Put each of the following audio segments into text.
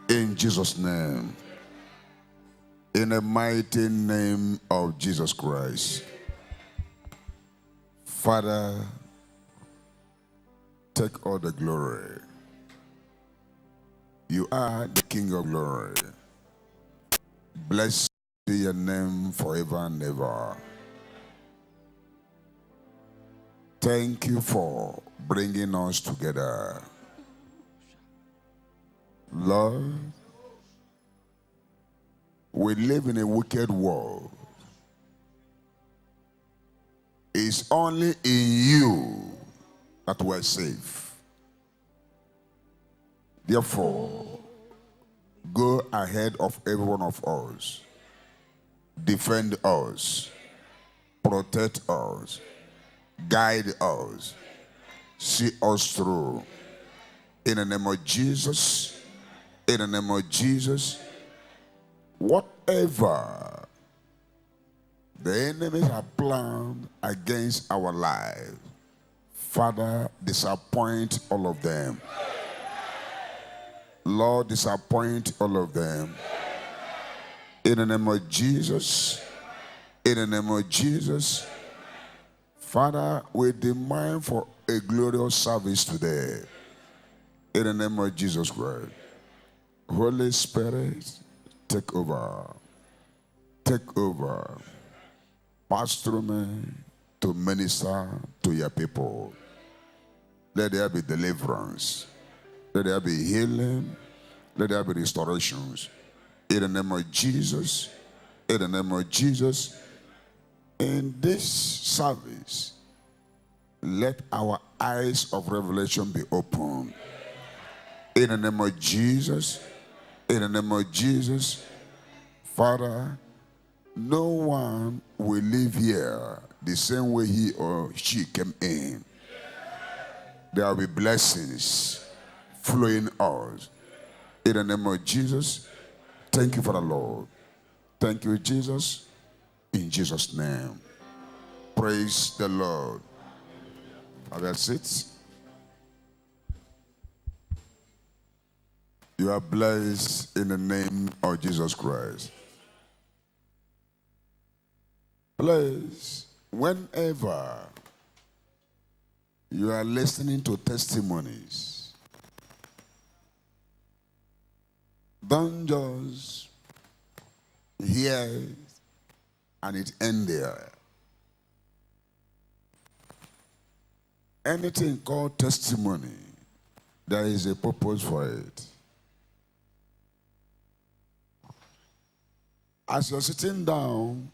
In Jesus' name. In the mighty name of Jesus Christ. Father, take all the glory. You are the King of glory. Blessed be your name forever and ever. Thank you for bringing us together. Lord, we live in a wicked world. It's only in you that we're safe. Therefore, go ahead of every one of us. Defend us. Protect us. Guide us. See us through. In the name of Jesus. In the name of Jesus. Whatever the enemies have planned against our life, Father, disappoint all of them. Lord, disappoint all of them. In the name of Jesus. In the name of Jesus. Father, we demand for a glorious service today. In the name of Jesus Christ. Holy Spirit, take over. Take over. Pass through me to minister to your people. Let there be deliverance. Let there be healing. Let there be restorations. In the name of Jesus. In the name of Jesus. In this service, let our eyes of revelation be opened. In the name of Jesus. In the name of Jesus. Father, no one will live here the same way he or she came in. There will be blessings flowing out. In the name of Jesus. Thank you for the Lord. Thank you, Jesus. In Jesus' name. Praise the Lord. Have a seat. You are blessed in the name of Jesus Christ. Please, whenever you are listening to testimonies, don't just hear it and it end there. Anything called testimony, there is a purpose for it. As you're sitting down,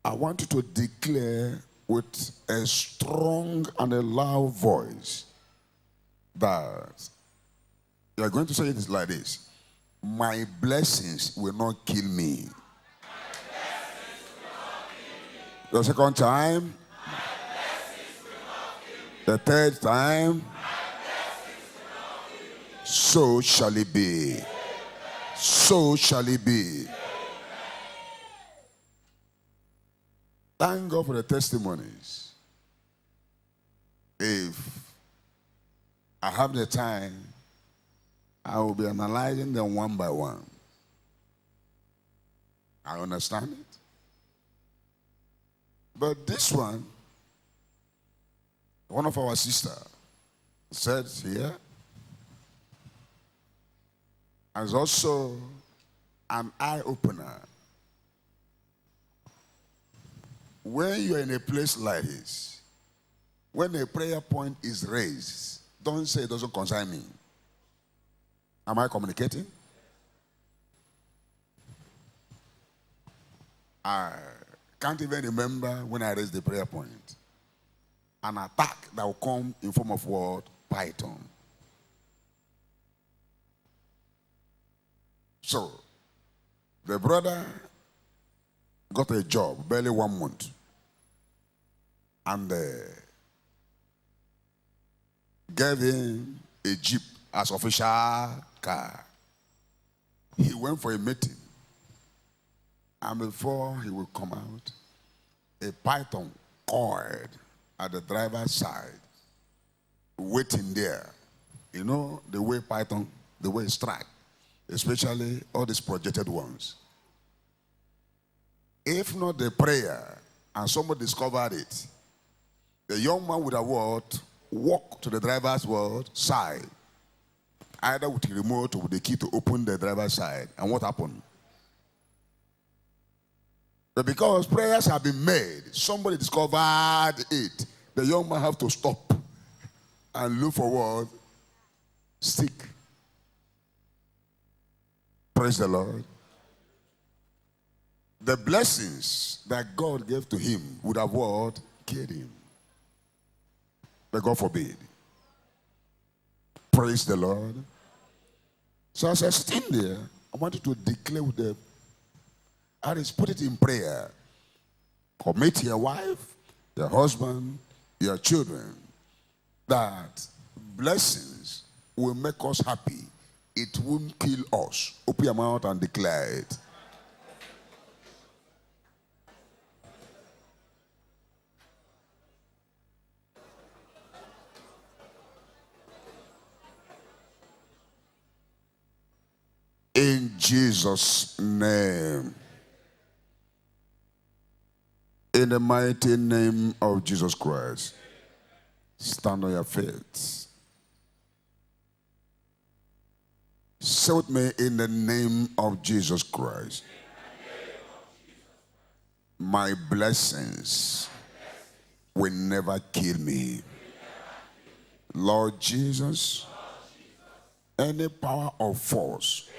I want you to declare with a strong and a loud voice that you're going to say it like this: my blessings will not kill me. The second time. The third time. So shall it be. So shall it be. Thank God for the testimonies. If I have the time, I will be analyzing them one by one. I understand it. But this one of our sisters said here, is also an eye-opener. When you're in a place like this, when a prayer point is raised, don't say it doesn't concern me. Am I communicating? I can't even remember when I raised the prayer point. An attack that will come in form of what? Python. So, the brother got a job, barely 1 month. And gave him a Jeep as official car. He went for a meeting. And before he would come out, a python coiled at the driver's side, waiting there. You know the way python, the way it strike. especially all these projected ones. If not the prayer and somebody discovered it, the young man would have walked to the driver's side, either with the remote or with the key to open the driver's side. And what happened? But because prayers have been made, somebody discovered it, the young man have to stop and look for what? Stick. Praise the Lord. The blessings that God gave to him would have what? Killed him. But God forbid. Praise the Lord. So as I stand there, I want you to declare with them, and put it in prayer. Commit your wife, your husband, your children, that blessings will make us happy. It won't kill us. Open your mouth and declare it. In Jesus' name. In the mighty name of Jesus Christ. Stand on your feet. Say with me, in the name of Jesus Christ. My blessings will never kill me. Lord Jesus, any power or force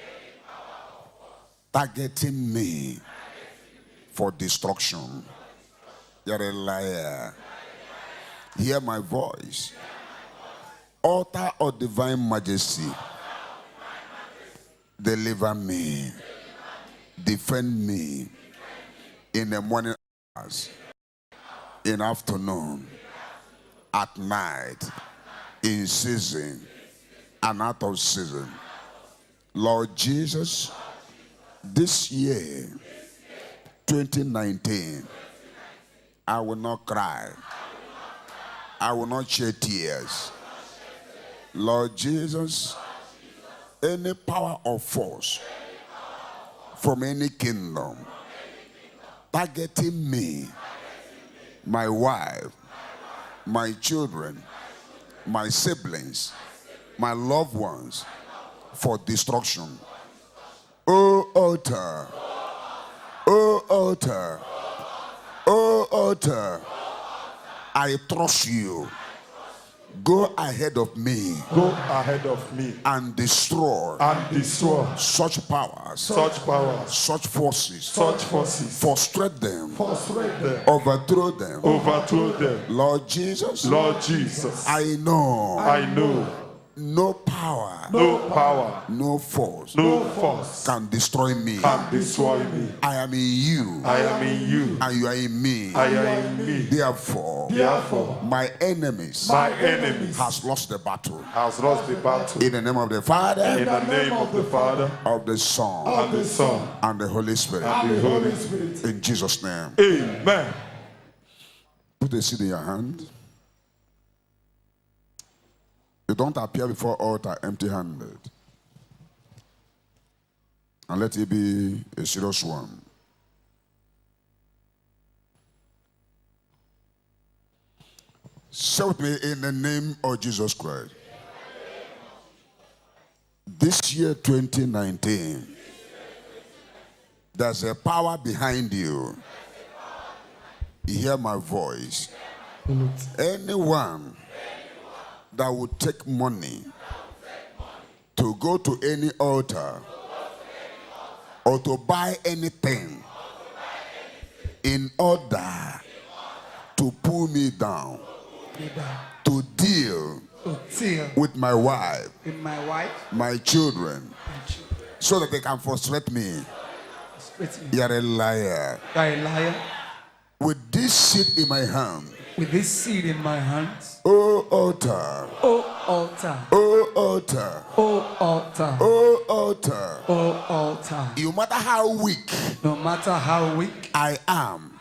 targeting me for destruction, you're a liar. Hear my voice. Altar of divine majesty, deliver me, defend me in the morning hours, in afternoon, at night, in season and out of season. Lord Jesus, this year, 2019, I will not cry. I will not shed tears. Lord Jesus, any power or force from any kingdom targeting me, my wife, my children, my siblings, my loved ones, for destruction. Oh altar, oh altar, oh altar, I trust you. Go ahead of me. Go ahead of me. And destroy. And destroy. Such powers. Such powers. Such forces. Such forces. Frustrate them. Frustrate them. Overthrow them. Overthrow them. Lord Jesus. Lord Jesus. I know. I know. No power. No power. No force. No force. Can destroy me. Can destroy me. I am in you. I am in you. And you are in me. I am in me. Therefore, my enemies. My enemies. Has lost the battle. Has lost the battle. In the name of the Father. In the name of the Father. Of the Son. Of the Son. And the Holy Spirit. And the Holy Spirit. In Jesus' name. Amen. Put a seed in your hand. You don't appear before altar empty-handed. And let it be a serious one. Say with me, in the name of Jesus Christ. This year 2019, there's a power behind you. You hear my voice. Anyone that would take money to go to any altar or to buy anything in order to pull me down, to deal with my wife, my children, so that they can frustrate me. You're a liar. You're a liar. With this seed in my hand, with this seed in my hands, oh altar, oh altar, oh altar, oh altar, oh altar, oh altar, no matter how weak, no matter how weak I am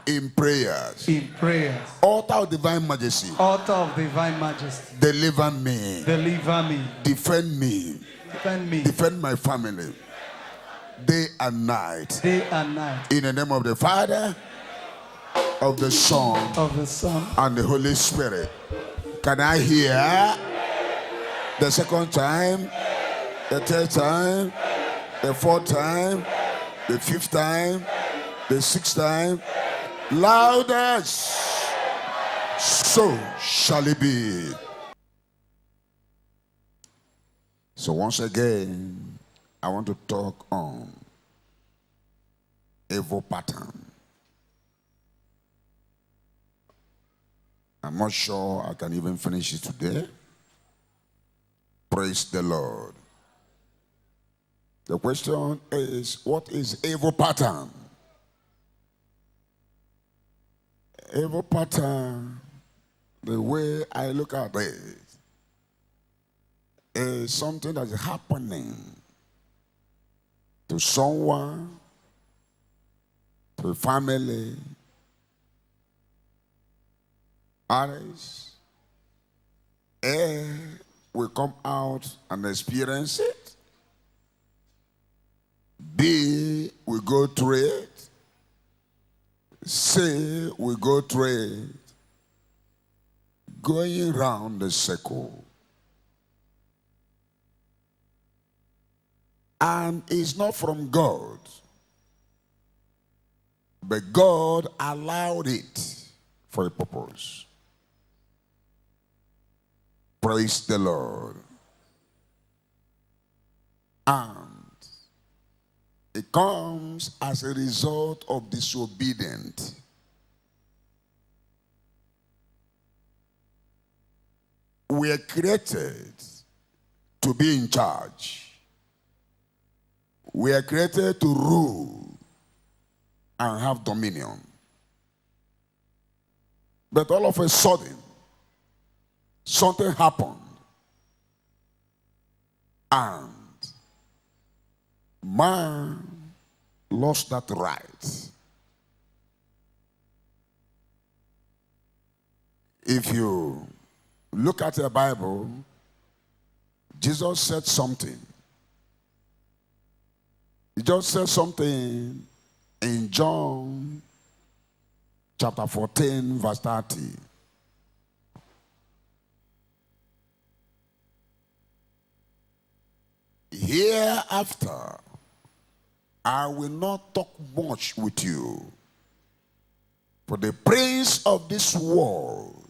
in prayers, altar of divine majesty, altar of divine majesty, deliver me, deliver me, defend me, Defend me. Defend my family. Day and night. Day and night. In the name of the Father, of the Son, Of the Son. and the Holy Spirit. Can I hear the second time, the third time, the fourth time, the fifth time, the sixth time? Loudest. So shall it be. So once again, I want to talk on evil pattern. I'm not sure I can even finish it today. Praise the Lord. The question is, what is evil pattern? Evil pattern, the way I look at it, is something that is happening to someone, to a family, others. A, we come out and experience it. B, we go through it. C, we go through it. Going round the circle. And it's not from God, but God allowed it for a purpose. Praise the Lord. And it comes as a result of disobedience. We are created to be in charge. We are created to rule and have dominion. But all of a sudden, something happened. And man lost that right. If you look at the Bible, Jesus said something. He just said something in John chapter 14, verse 30. Hereafter, I will not talk much with you, for the prince of this world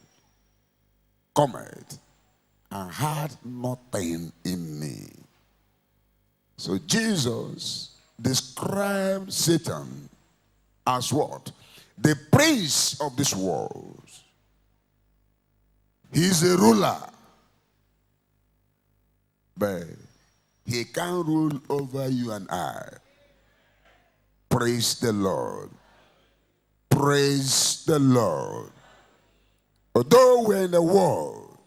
cometh and had nothing in me. So Jesus described Satan as what? The prince of this world. He's a ruler, but he can't rule over you and I. Praise the Lord. Praise the Lord. Although we're in the world,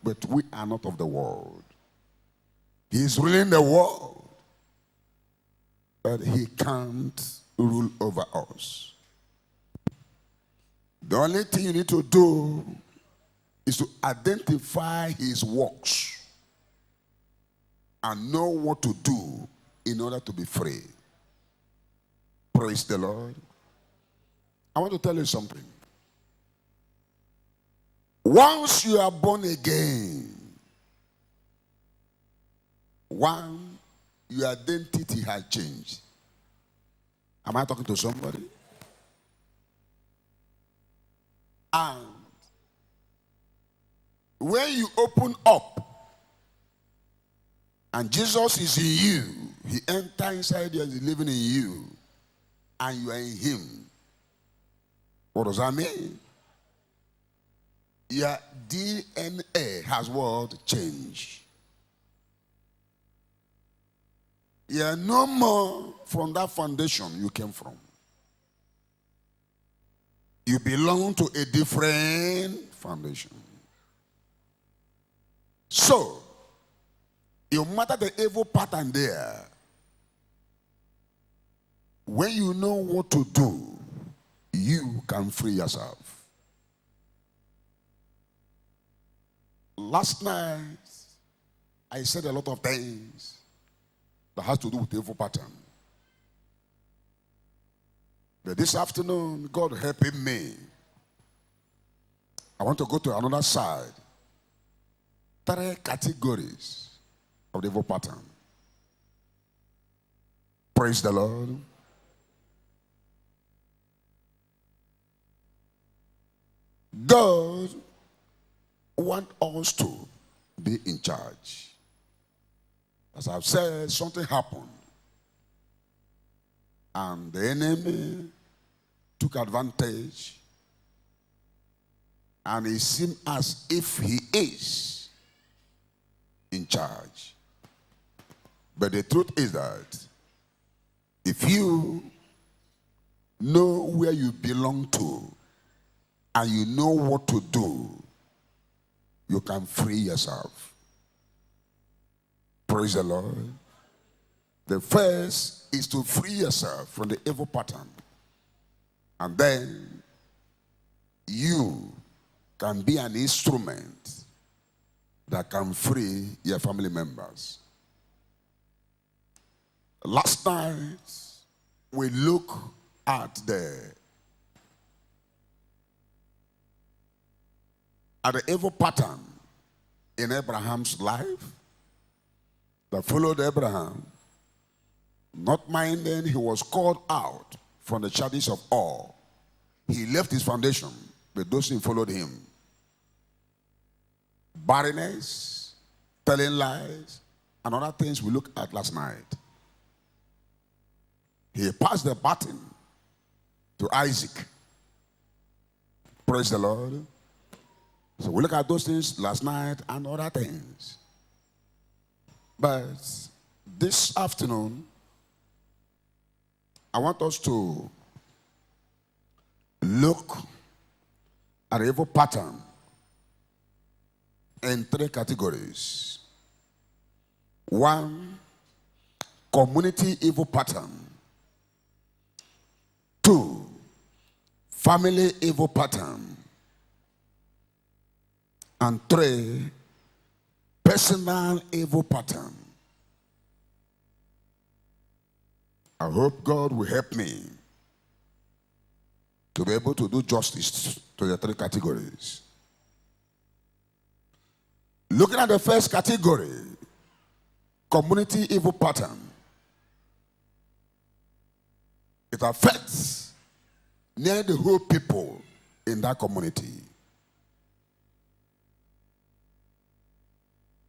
but we are not of the world. He's ruling the world, but he can't rule over us. The only thing you need to do is to identify his works and know what to do in order to be free. Praise the Lord. I want to tell you something. Once you are born again, one, your identity has changed. Am I talking to somebody? And when you open up and Jesus is in you, he enters inside you and is living in you, and you are in him. What does that mean? Your DNA has what? Changed. You are no more from that foundation you came from. You belong to a different foundation. So, no matter the evil pattern there, when you know what to do, you can free yourself. Last night, I said a lot of things that has to do with evil pattern. But this afternoon, God helping me, I want to go to another side. 3 categories of the evil pattern. Praise the Lord. God wants us to be in charge. As I've said, something happened. And the enemy took advantage. And it seemed as if he is in charge. But the truth is that if you know where you belong to and you know what to do, you can free yourself. Praise the Lord. The first is to free yourself from the evil pattern. And then you can be an instrument that can free your family members. Last night, we look at the evil pattern in Abraham's life that followed Abraham, not minding he was called out from the Chaldees of Ur. He left his foundation, but those who followed him. Barrenness, telling lies, and other things we looked at last night. He passed the baton to Isaac. Praise the Lord. So we look at those things last night and other things. But this afternoon, I want us to look at the evil pattern in 3 categories. 1, community evil pattern. 2, family evil pattern. And 3, personal evil pattern. I hope God will help me to be able to do justice to the 3 categories. Looking at the first category, community evil pattern. It affects nearly the whole people in that community.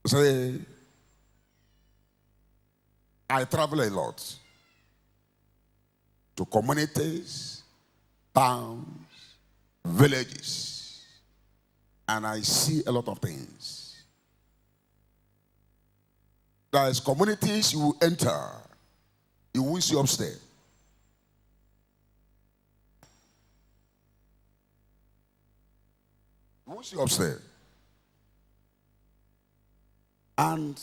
Say, I travel a lot to communities, towns, villages, and I see a lot of things. There's communities you enter, you won't see upstairs. You won't see upstairs. And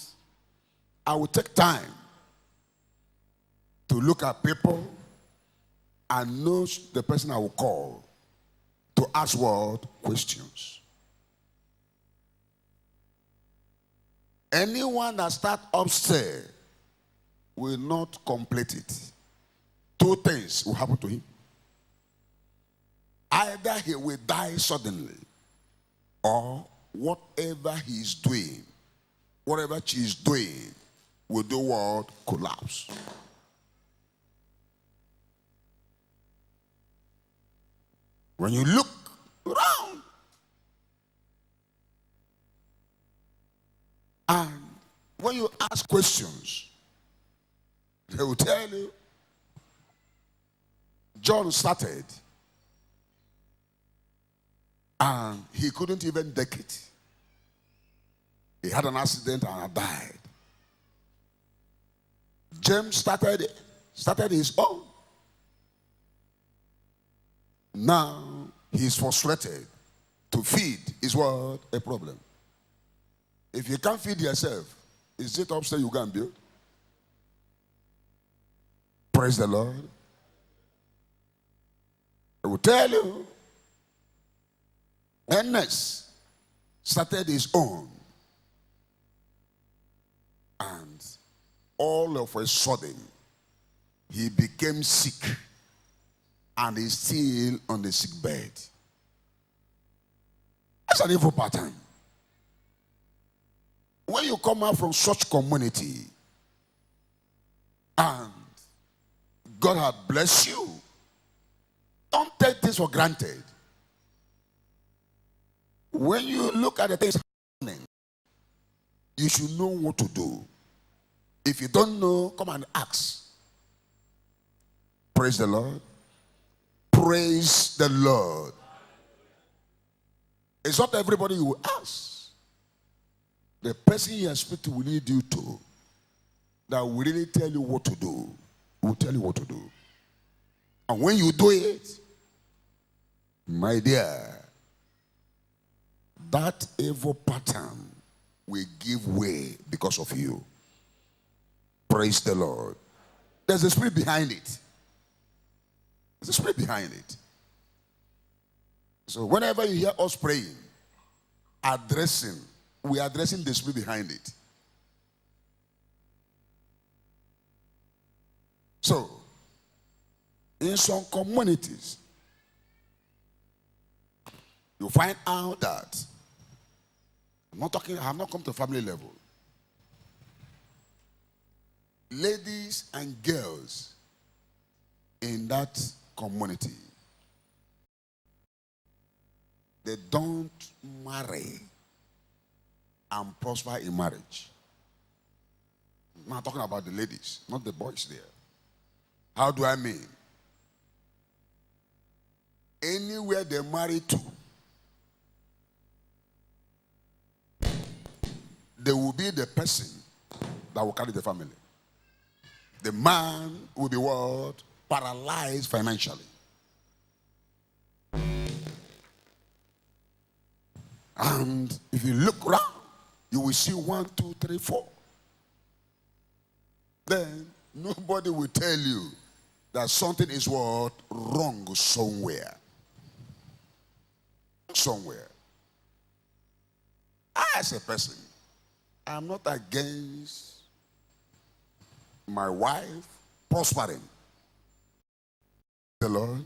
I will take time to look at people and know the person I will call to ask what questions. Anyone that starts upstairs will not complete it. 2 things will happen to him. Either he will die suddenly, or whatever he is doing, whatever she is doing, will do what? Collapse. When you look around, and when you ask questions, they will tell you, John started, and he couldn't even take it. He had an accident and died. James started his own. Now he's frustrated. To feed is what? A problem. If you can't feed yourself, is it upstairs you can build? Praise the Lord. I will tell you, Ernest started his own. all of a sudden, he became sick and is still on the sick bed. That's an evil pattern. When you come out from such community and God has blessed you, don't take this for granted. When you look at the things happening, you should know what to do. If you don't know, come and ask. Praise the Lord. Praise the Lord. It's not everybody you will ask. The person you speak to will lead you to, that will really tell you what to do. Will tell you what to do. And when you do it, my dear, that evil pattern will give way because of you. Praise the Lord. There's a spirit behind it. There's a spirit behind it. So whenever you hear us praying, we are addressing the spirit behind it. So, in some communities, you find out that, I have not come to family level. Ladies and girls in that community, they don't marry and prosper in marriage. I'm not talking about the ladies, not the boys there. How do I mean? Anywhere they marry to, they will be the person that will carry the family. The man will be what? Paralyzed financially. And if you look around, you will see 1, 2, 3, 4. Then nobody will tell you that something is what? Wrong somewhere. Somewhere. I, as a person, I'm not against my wife prospering. The Lord.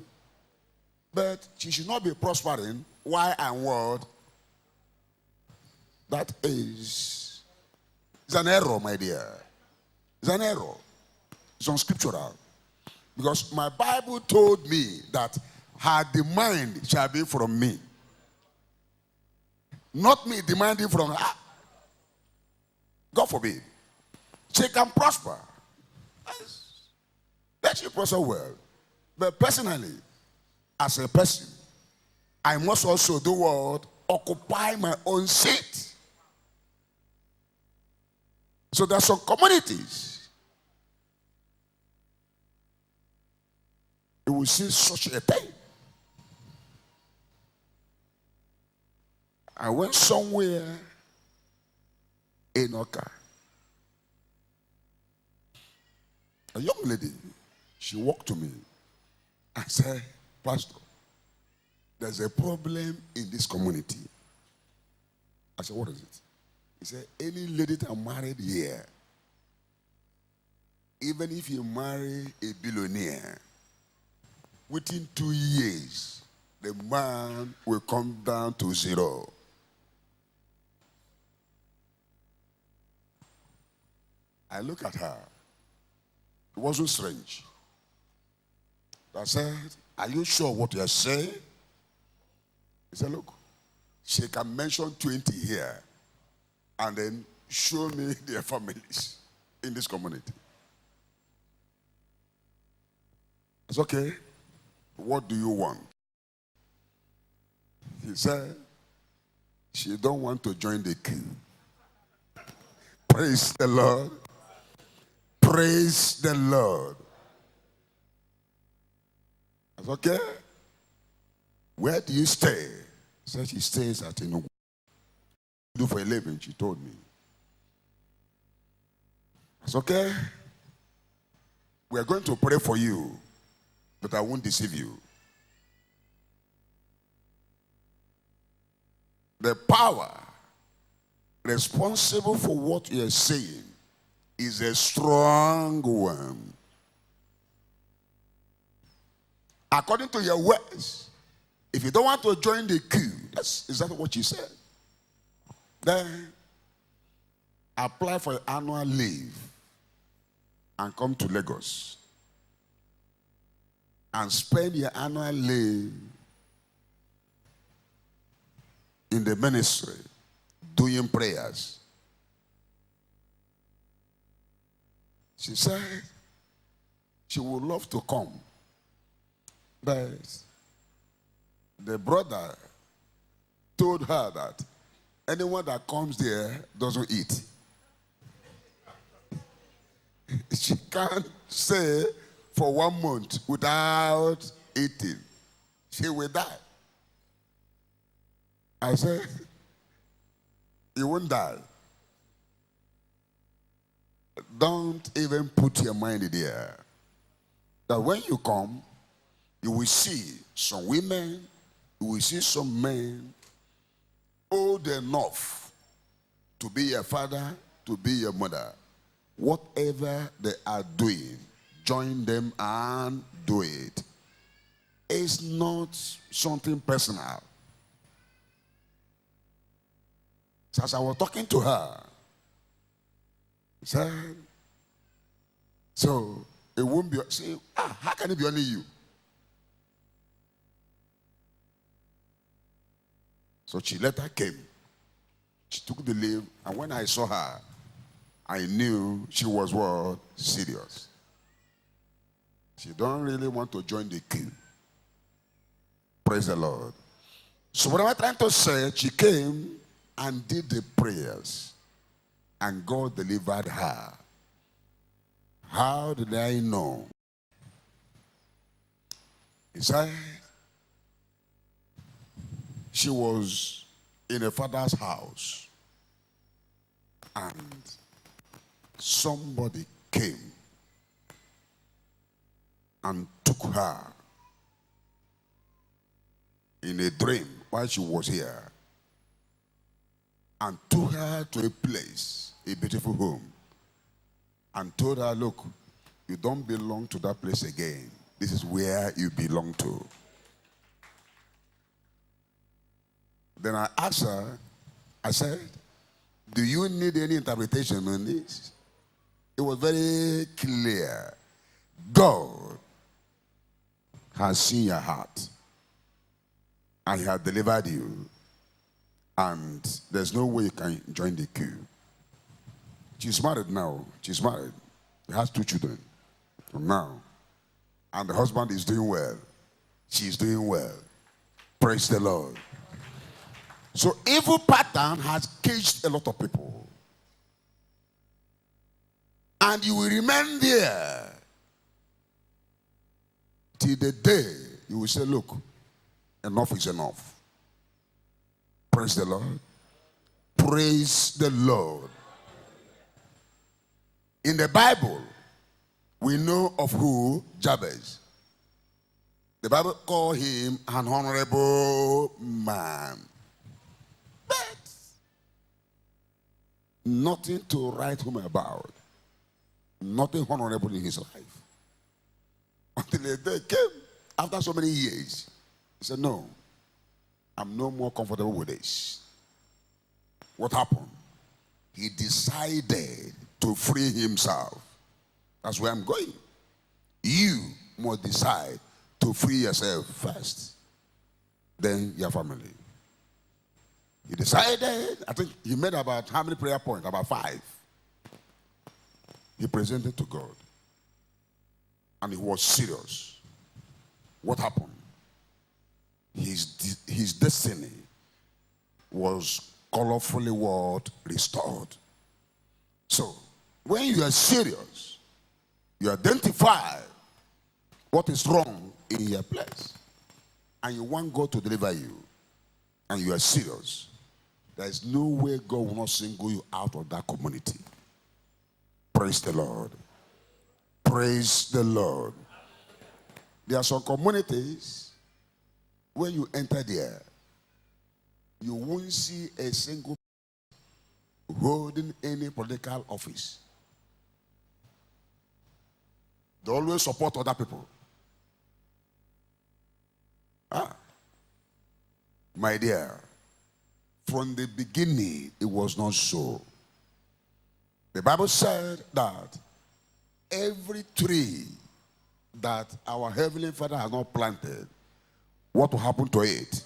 But she should not be prospering. Why and what? That is, it's an error, my dear. It's an error. It's unscriptural. Because my Bible told me that her demand shall be from me. Not me demanding from her. God forbid. She can prosper. Let you prosper well. But personally, as a person, I must also do what? Occupy my own seat. So there are some communities, you will see such a thing. I went somewhere in Oka. A young lady, she walked to me and said, Pastor, there's a problem in this community. I said, what is it? He said, any lady that married here, even if you marry a billionaire, within 2 years, the man will come down to zero. I look at her. It wasn't strange. I said, are you sure what you're saying? He said, look, she can mention 20 here and then show me their families in this community. It's okay. What do you want? He said, she don't want to join the king. Praise the Lord. Praise the Lord. That's okay. Where do you stay? She said she stays at Enugu. Do for a living, she told me. That's okay. We are going to pray for you, but I won't deceive you. The power responsible for what you are saying is a strong one. According to your words, if you don't want to join the queue, that's exactly what you said. Then apply for annual leave and come to Lagos and spend your annual leave in the ministry doing prayers. She said she would love to come, but the brother told her that anyone that comes there doesn't eat. She can't stay for 1 month without eating. She will die. I said, you won't die. Don't even put your mind there. That when you come, you will see some women, you will see some men old enough to be your father, to be your mother. Whatever they are doing, join them and do it. It's not something personal. So as I was talking to her, I said, so it won't be, say, how can it be only you? So she later came. She took the leave, and when I saw her, I knew she was what? Serious. She don't really want to join the queue. Praise the Lord. So what am I trying to say? She came and did the prayers, and God delivered her. How did I know? He said she was in her father's house, and somebody came and took her in a dream while she was here and took her to a place, a beautiful home, and told her, look, you don't belong to that place again. This is where you belong to. Then I asked her, I said, do you need any interpretation on this? It was very clear. God has seen your heart, and He has delivered you, and there's no way you can join the queue. She's married now. She's married. She has 2 children now, and the husband is doing well. She's doing well. Praise the Lord. So evil pattern has caged a lot of people. And you will remain there till the day you will say, look, enough is enough. Praise the Lord. Praise the Lord. In the Bible, we know of who? Jabez. The Bible called him an honorable man. But nothing to write home about. Nothing honorable in his life. Until the day came, after so many years, he said, no, I'm no more comfortable with this. What happened? He decided to free himself. That's where I'm going. You must decide to free yourself first, then your family. He decided, I think he made about how many prayer points? About 5. He presented to God. And he was serious. What happened? His destiny was colorfully what? Restored. So, when you are serious, you identify what is wrong in your place, and you want God to deliver you, and you are serious, there is no way God will not single you out of that community. Praise the Lord. Praise the Lord. There are some communities, when you enter there, you won't see a single holding any political office. They always support other people. My dear, from the beginning, it was not so. The Bible said that every tree that our Heavenly Father has not planted, what will happen to it?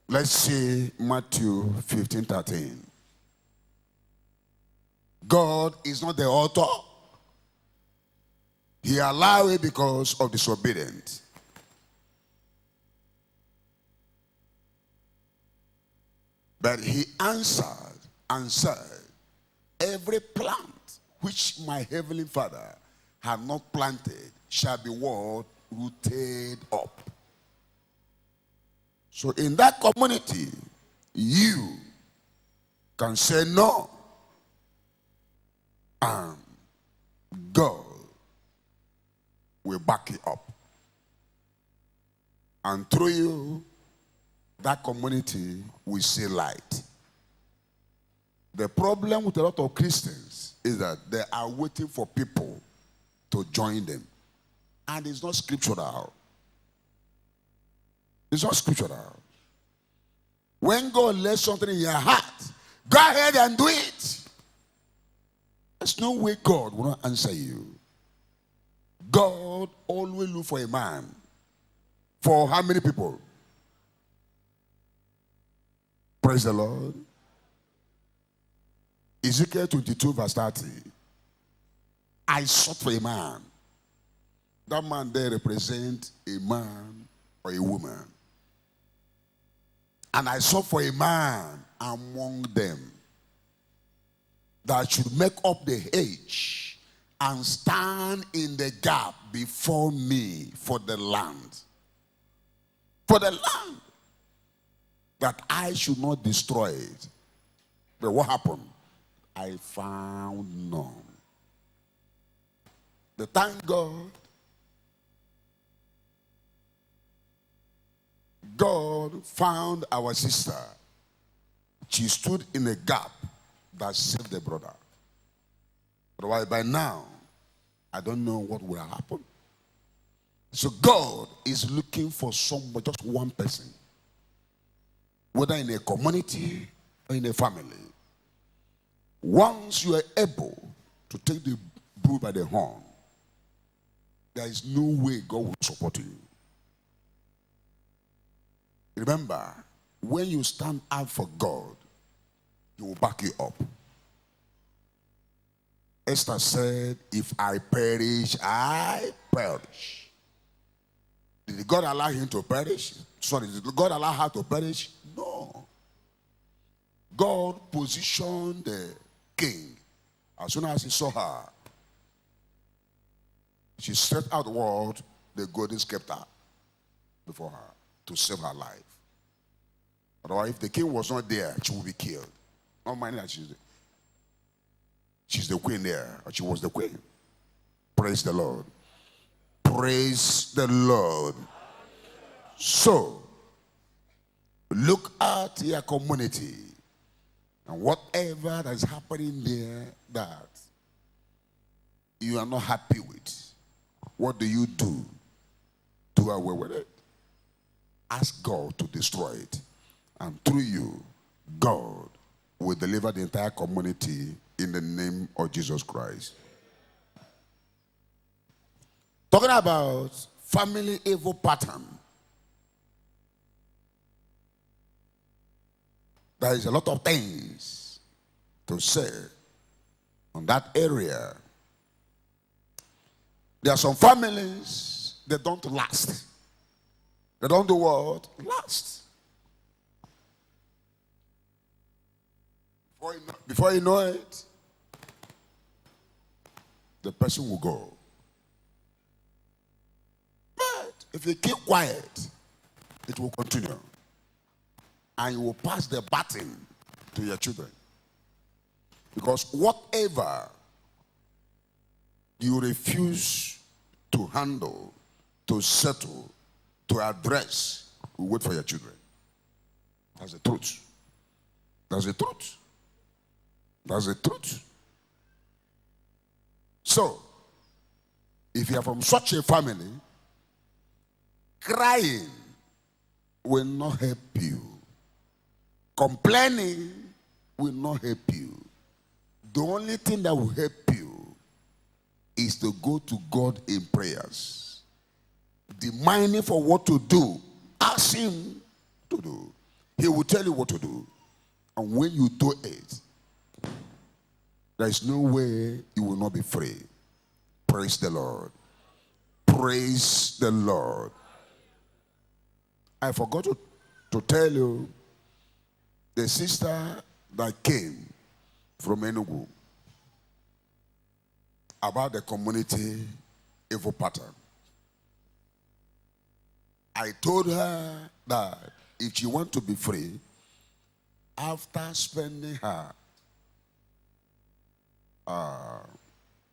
Let's see Matthew 15:13. God is not the author. He allowed it because of disobedience. But he answered and said, every plant which my Heavenly Father had not planted shall be what? Rooted up. So in that community, you can say no. And God will back you up. And through you, that community will see light. The problem with a lot of Christians is that they are waiting for people to join them. And it's not scriptural. It's not scriptural. When God lays something in your heart, go ahead and do it. There's no way God will not answer you. God always look for a man. For how many people? Praise the Lord. Ezekiel 22 verse 30. I sought for a man. That man there represents a man or a woman. And I sought for a man among them that should make up the hedge and stand in the gap before me for the land. For the land. That I should not destroy it. But what happened? I found none. But thank God, God found our sister. She stood in a gap that saved the brother. Otherwise, by now, I don't know what will happen. So God is looking for somebody, just one person, whether in a community or in a family. Once you are able to take the bull by the horn, there is no way God will support you. Remember, when you stand out for God, He will back you up. Esther said, if I perish, I perish. Did God allow him to perish? Sorry, did God allow her to perish? No. God positioned the king. As soon as he saw her, she set out word, the golden scepter before her to save her life. Otherwise, if the king was not there, she would be killed. Not minding that she's the queen there, or she was the queen. Praise the Lord. Praise the Lord. So, look at your community and whatever that is happening there that you are not happy with, what do you do to away with it? Ask God to destroy it. And through you, God will deliver the entire community in the name of Jesus Christ. Talking about family evil pattern. There is a lot of things to say on that area. There are some families that don't last. They don't do what? Last. Before you know it, the person will go. But if you keep quiet, it will continue. And you will pass the baton to your children. Because whatever you refuse to handle, to settle, to address, will wait for your children. That's the truth. That's the truth. That's the truth. So, If you are from such a family, crying will not help you. Complaining will not help you. The only thing that will help you is to go to God in prayers, demanding for what to do. Ask him to do. He will tell you what to do. And when you do it, there is no way you will not be free. Praise the Lord. Praise the Lord. I forgot to tell you, the sister that came from Enugu about the community evil pattern. I told her that if she wants to be free, after spending her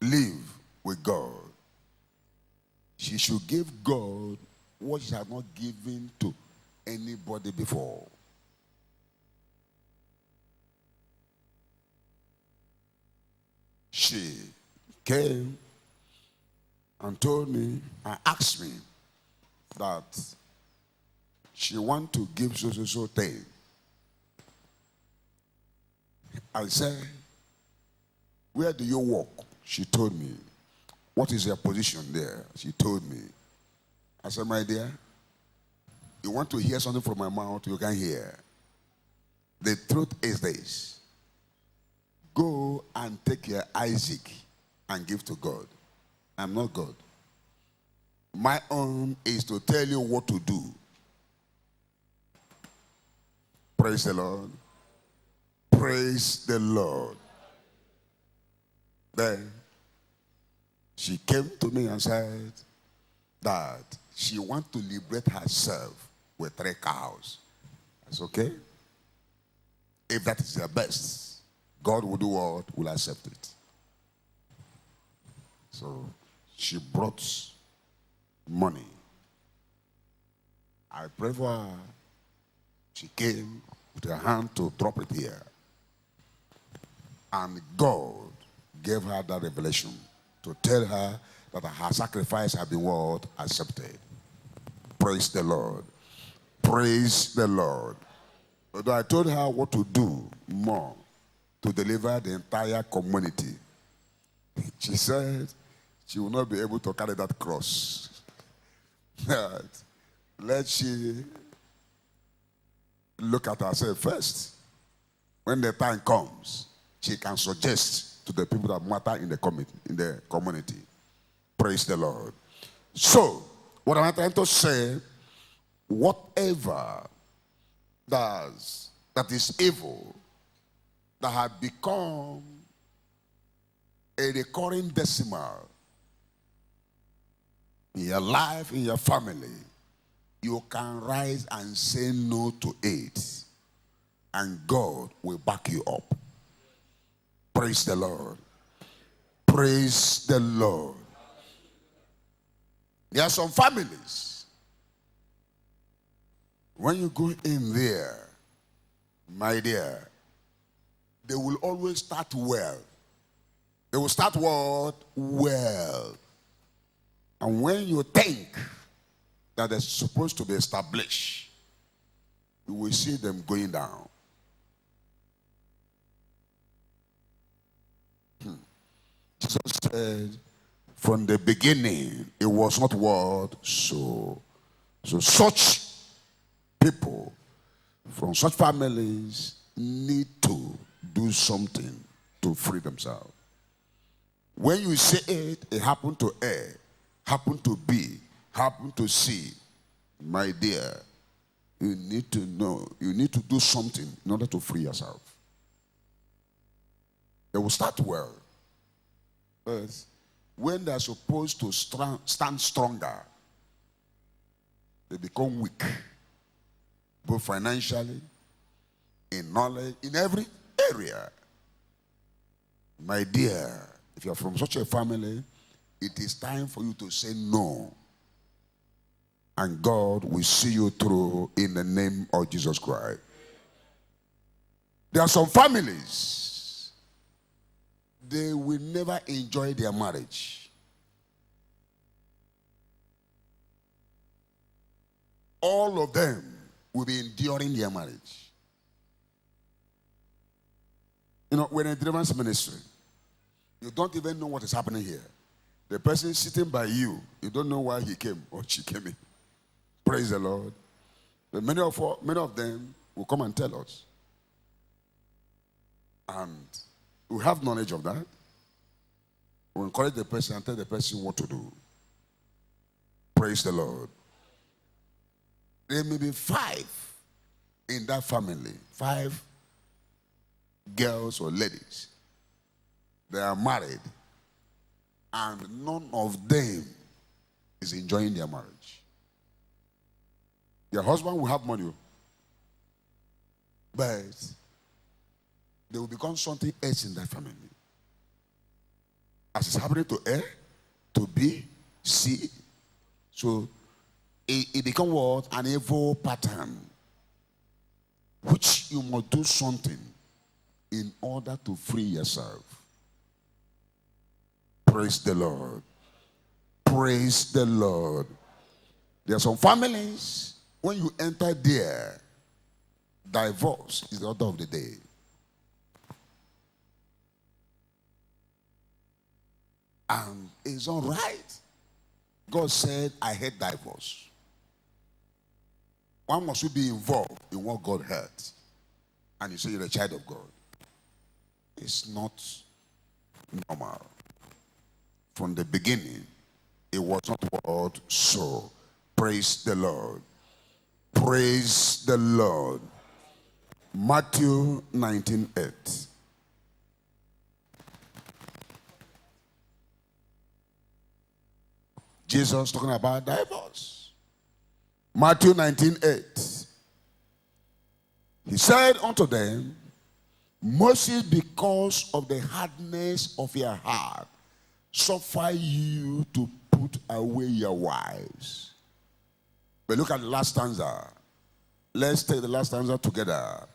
leave with God, she should give God what she had not given to anybody before. She came and told me and asked me that she want to give so thing. I said, where do you work? She told me. What is your position there? She told me. I said, my dear, you want to hear something from my mouth, you can hear. The truth is this. Go and take your Isaac and give to God. I'm not God. My own is to tell you what to do. Praise the Lord. Praise the Lord. Then she came to me and said that she wants to liberate herself with 3 cows. That's okay. If that is the best, God will do what? Will accept it. So she brought money. I prayed for her. She came with her hand to drop it here. And God gave her that revelation to tell her that her sacrifice had been what? Accepted. Praise the Lord. Praise the Lord. Although I told her what to do more to deliver the entire community, she said she will not be able to carry that cross. Let she look at herself first. When the time comes, she can suggest to the people that matter in the community. Praise the Lord. So, what am I trying to say? Whatever that is evil, that had become a recurring decimal in your life, in your family, you can rise and say no to it, and God will back you up. Praise the Lord. Praise the Lord. There are some families, when you go in there, my dear, they will always start well. They will start what? Well. And when you think that they're supposed to be established, you will see them going down. Jesus said, from the beginning, it was not what? So such people from such families need to do something to free themselves. When you say it, it happened to A, happened to B, happened to C. My dear, you need to know, you need to do something in order to free yourself. They will start well. But when they're supposed to stand stronger, they become weak. Both financially, in knowledge, in every area. My dear, if you're from such a family, it is time for you to say no. And God will see you through in the name of Jesus Christ. There are some families, they will never enjoy their marriage. all of them will be enduring their marriage. You know, when in deliverance ministry, you don't even know what is happening here. The person sitting by you, you don't know why he came or she came in. Praise the Lord. But many of them will come and tell us. And we have knowledge of that. We encourage the person and tell the person what to do. Praise the Lord. There may be 5 in that family, 5 girls or ladies. They are married, and none of them is enjoying their marriage. Your husband will have money, but they will become something else in that family. As it's happening to A, to B, C, so it becomes what? An evil pattern, which you must do something in order to free yourself. Praise the Lord. Praise the Lord. There are some families, when you enter there, divorce is the order of the day. And it's all right. God said, I hate divorce. Why must you be involved in what God hates? And you say you're a child of God. It's not normal. From the beginning, it was not what so. Praise the Lord. Praise the Lord. Matthew 19:8. Jesus talking about divorce. Matthew 19:8. He said unto them, Moses, because of the hardness of your heart, suffer you to put away your wives. But look at the last stanza. Let's take the last stanza together.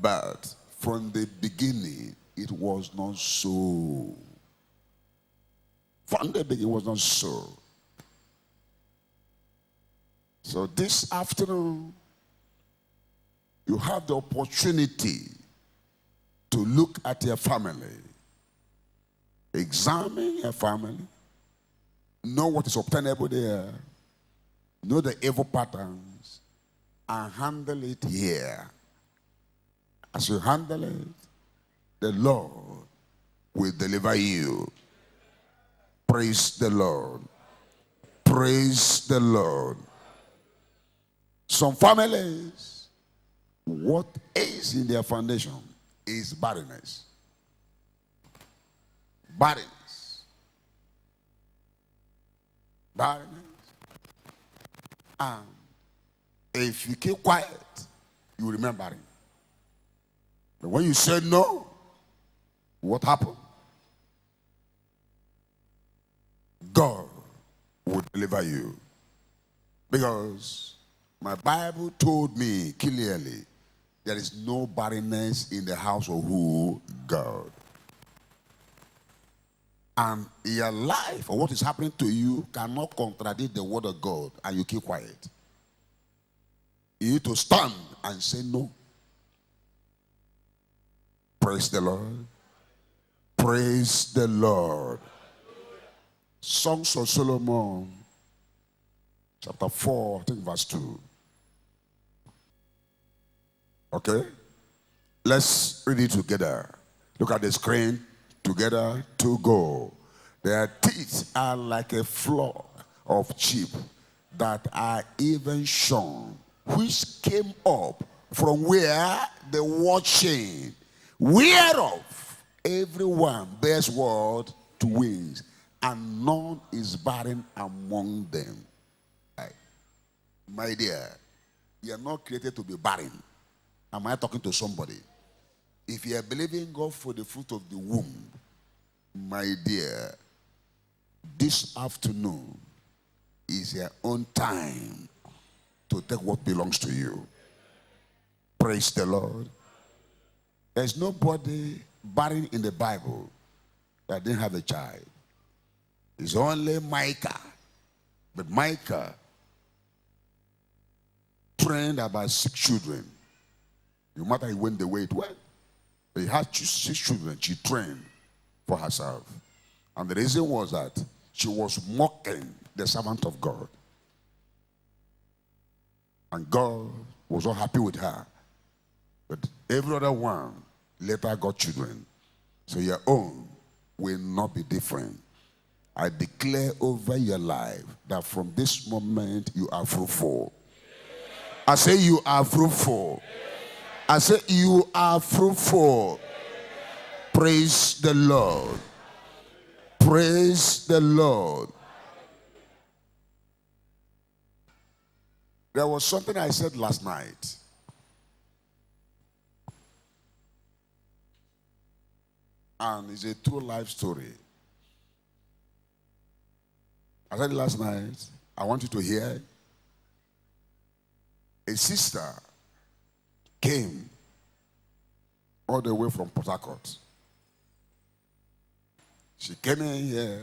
But from the beginning, it was not so. From the beginning, it was not so. So this afternoon, you have the opportunity to look at your family. Examine your family. Know what is obtainable there. Know the evil patterns. And handle it here. As you handle it, the Lord will deliver you. Praise the Lord. Praise the Lord. Some families, what is in their foundation is barrenness. Barrenness. Barrenness. And if you keep quiet, you will remain barren. But when you say no, what happened? God will deliver you. Because my Bible told me clearly, there is no barrenness in the house of who? God. And your life or what is happening to you cannot contradict the word of God, and you keep quiet. You need to stand and say no. Praise the Lord. Praise the Lord. Songs of Solomon, chapter 4, I think verse 2. Okay? Let's read it together. Look at the screen. Together to go. Their teeth are like a flock of sheep that are even shorn, which came up from where the watching, whereof everyone bears word to wings, and none is barren among them. Right. My dear, you are not created to be barren. Am I talking to somebody? If you are believing God for the fruit of the womb, my dear, this afternoon is your own time to take what belongs to you. Praise the Lord. There's nobody barren in the Bible that didn't have a child. It's only Micah. But Micah trained about 6 children. No matter he went the way it went. He had 6 children she trained for herself. And the reason was that she was mocking the servant of God. And God was not happy with her. But every other one later got children. So your own will not be different. I declare over your life that from this moment you are fruitful. I say you are fruitful. I say you are fruitful. Praise the Lord. Praise the Lord. There was something I said last night. And it's a true life story. I said it last night. I want you to hear. A sister came all the way from Port Harcourt. She came in here,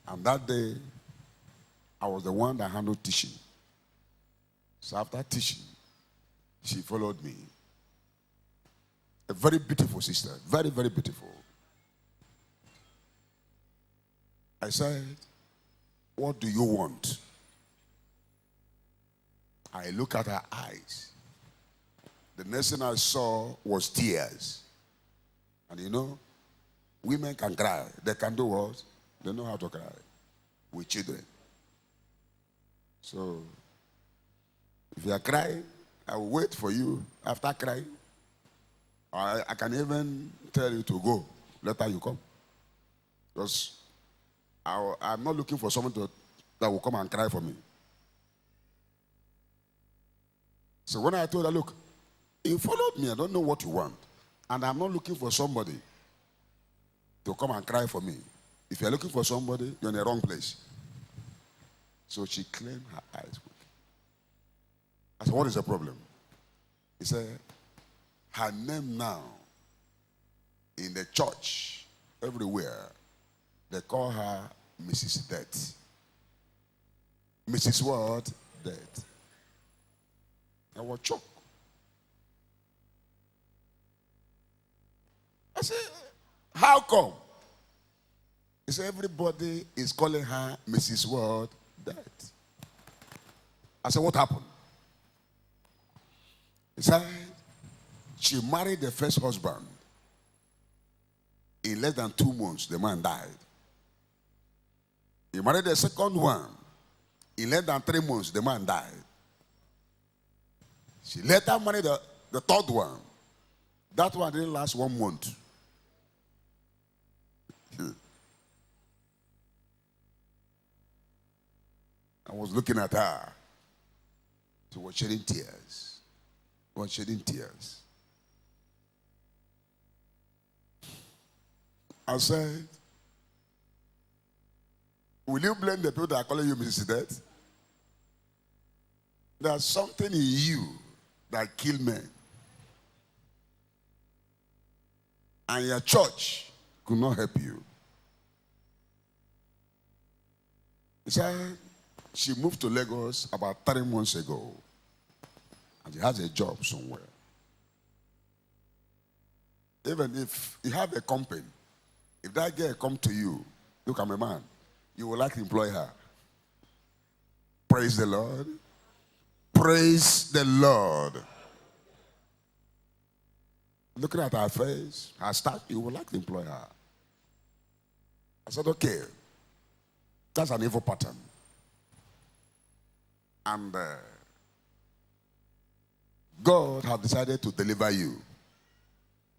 and that day, I was the one that handled teaching. So after teaching, she followed me. A very beautiful sister, very, very beautiful. I said, what do you want? I look at her eyes. The next thing I saw was tears. And you know, women can cry. They can do what? They know how to cry with children. So, if you are crying, I will wait for you after crying. I can even tell you to go. Later you come. Because I'm not looking for someone that will come and cry for me. So when I told her, look, you followed me, I don't know what you want. And I'm not looking for somebody to come and cry for me. If you're looking for somebody, you're in the wrong place. So she cleaned her eyes. I said, what is the problem? He said, her name now, in the church, everywhere, they call her Mrs. Death. Mrs. what? Death. I was shocked. I said, how come? He said, everybody is calling her Mrs. what? Death. I said, what happened? He said, she married the first husband. In less than 2 months, the man died. He married the second one. In less than 3 months, the man died. She later married the third one. That one didn't last 1 month. I was looking at her. She was shedding tears. She was shedding tears. I said, will you blame the people that are calling you Mrs. Death? There's something in you that kills men. And your church could not help you. He said, she moved to Lagos about 3 months ago. And she has a job somewhere. Even if you have a company, if that girl come to you, look, I'm a man, you would like to employ her. Praise the Lord. Praise the Lord. Looking at her face, her start, you would like to employ her. I said, okay, that's an evil pattern. And God has decided to deliver you.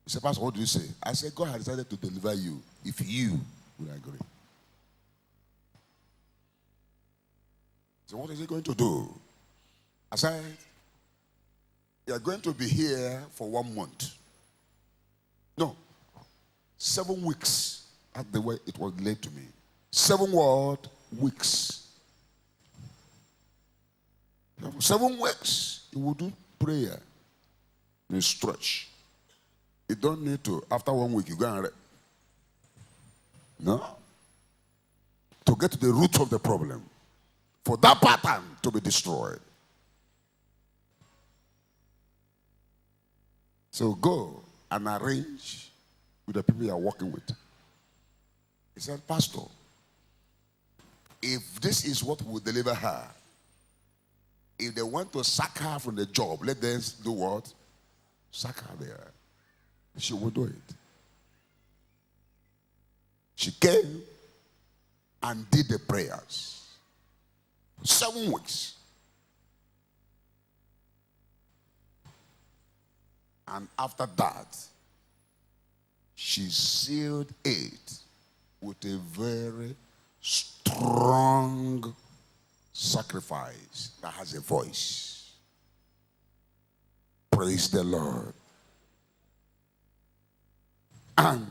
He said, Pastor, what do you say? I said, God has decided to deliver you if you will agree. So what is he going to do? I said, you are going to be here for 1 month. No, 7 weeks. That's the way it was laid to me. 7 what? Weeks. 7 weeks. You will do prayer. You stretch. You don't need to, after 1 week, you go and no. To get to the root of the problem. For that pattern to be destroyed. So go and arrange with the people you are working with. He said, Pastor, if this is what will deliver her, if they want to sack her from the job, let them do what? Sack her there. She will do it. She came and did the prayers. 7 weeks. And after that, she sealed it with a very strong sacrifice that has a voice. Praise the Lord. And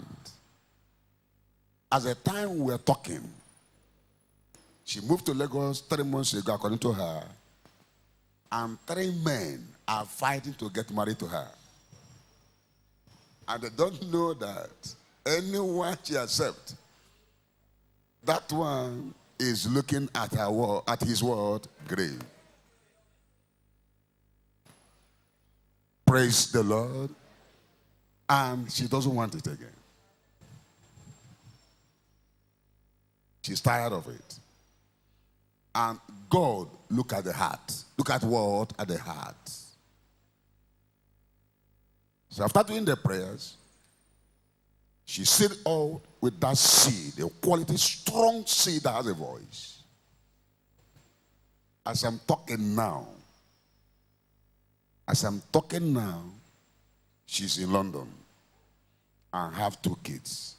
at the time we were talking, she moved to Lagos 3 months ago, according to her, and 3 men are fighting to get married to her. And they don't know that anyone she accepts, that one is looking at her word, at his word, grave. Praise the Lord. And she doesn't want it again. She's tired of it. And God, look at the heart. Look at what? At the heart. So after doing the prayers, she said out with that seed, a quality, strong seed that has a voice. As I'm talking now, she's in London and have 2 kids.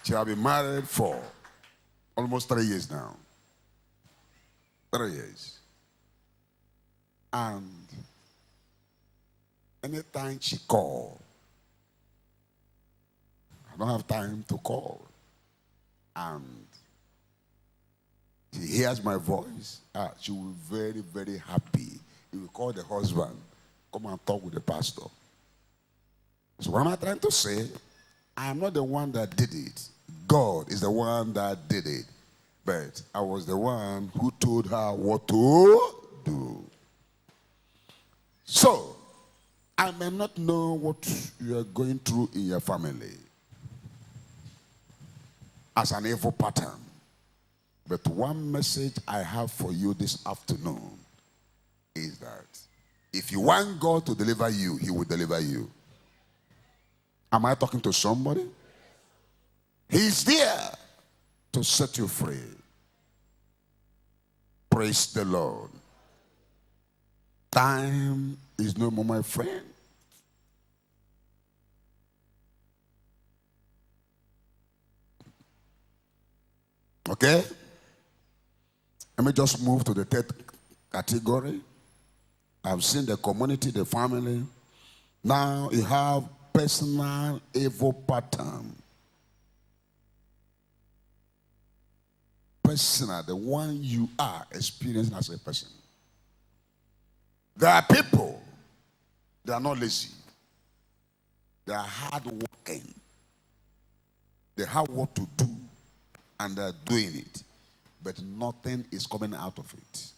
She has been married for almost 3 years now. 3 years. And anytime she calls, I don't have time to call. And she hears my voice. She will be very, very happy. He will call the husband, come and talk with the pastor. So what am I trying to say? I am not the one that did it. God is the one that did it. But I was the one who told her what to do. So, I may not know what you are going through in your family as an evil pattern. But one message I have for you this afternoon is that if you want God to deliver you, He will deliver you. Am I talking to somebody? He's there to set you free. Praise the Lord. Time is no more, my friend. Okay? Let me just move to the 3rd category. I've seen the community, the family. Now you have personal evil pattern. Personal, the one you are experiencing as a person. There are people, they are not lazy. They are hard working. They have what to do and they are doing it. But nothing is coming out of it.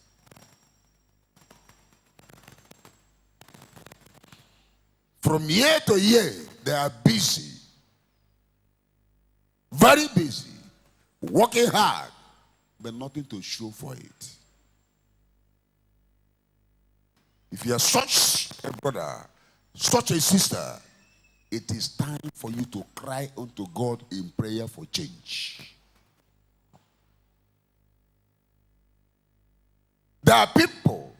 From year to year, they are busy. Very busy. Working hard, but nothing to show for it. If you are such a brother, such a sister, it is time for you to cry unto God in prayer for change. There are people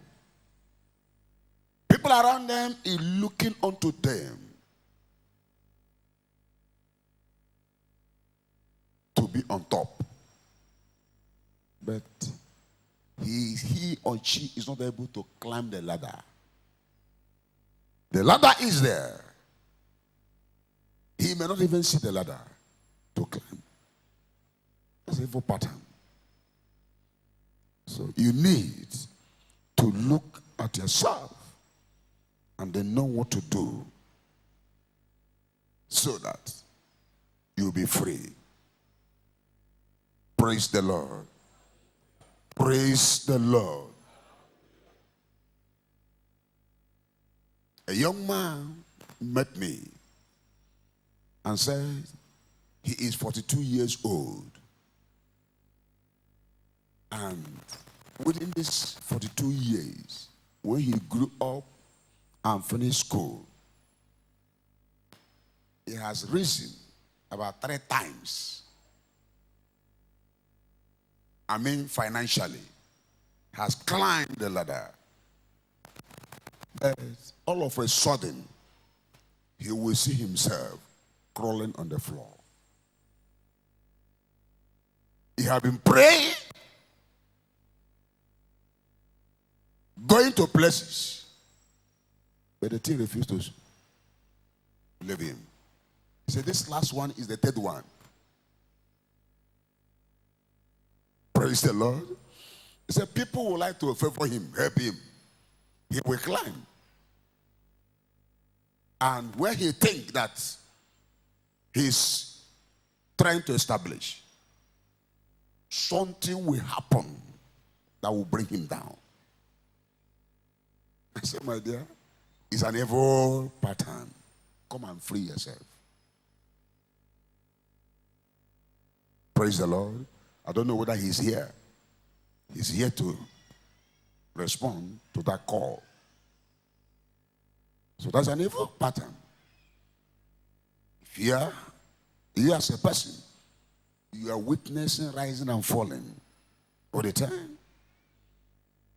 around them is looking unto them to be on top. But he or she is not able to climb the ladder. The ladder is there. He may not even see the ladder to climb. That's an evil pattern. So you need to look at yourself and then know what to do so that you'll be free. Praise the Lord. Praise the Lord. A young man met me and said he is 42 years old. And within these 42 years, when he grew up and finished school, he has risen about 3 times. I mean, financially, has climbed the ladder. But all of a sudden, he will see himself crawling on the floor. He had been praying, going to places, but the thing refused to leave him. He said, this last one is the 3rd one. Praise the Lord. He said, people would like to favor him, help him. He will climb. And where he thinks that he's trying to establish, something will happen that will bring him down. I said, my dear, it's an evil pattern. Come and free yourself. Praise the Lord. I don't know whether he's here. He's here to respond to that call. So that's an evil pattern. If you as a person, you are witnessing rising and falling all the time.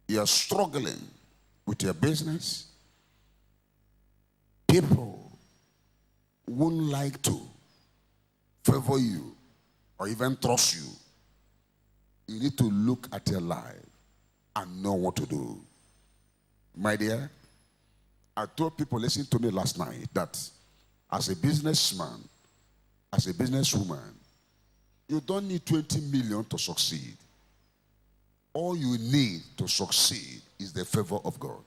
You are struggling with your business. People wouldn't like to favor you or even trust you. You need to look at your life and know what to do. My dear, I told people listening to me last night that as a businessman, as a businesswoman, you don't need 20 million to succeed. All you need to succeed is the favor of God.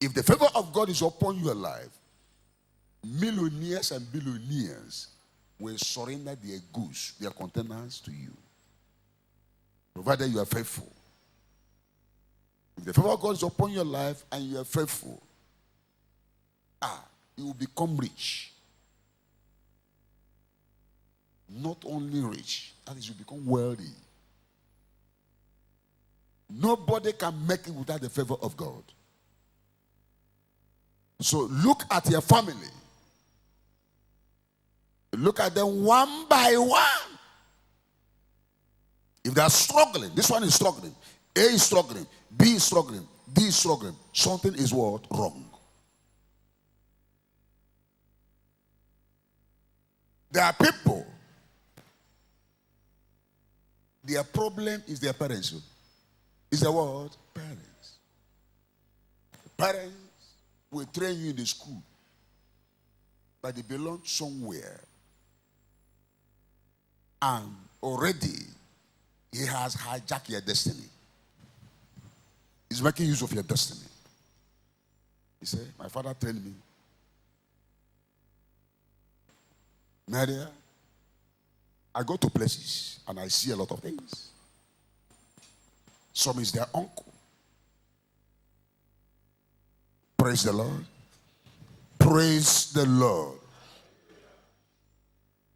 If the favor of God is upon your life, millionaires and billionaires will surrender their goods, their containers to you, provided you are faithful. If the favor of God is upon your life and you are faithful, you will become rich. Not only rich, that is, you become wealthy. Nobody can make it without the favor of God. So look at your family. Look at them one by one. If they are struggling, this one is struggling, A is struggling, B is struggling, D is struggling, something is what? Wrong. There are people, their problem is their parents. Is the word? Parents. Parents will train you in the school, but they belong somewhere. And already, he has hijacked your destiny. He's making use of your destiny. He said, my father trained me. Nadia, I go to places and I see a lot of things. Some is their uncle. Praise the Lord. Praise the Lord.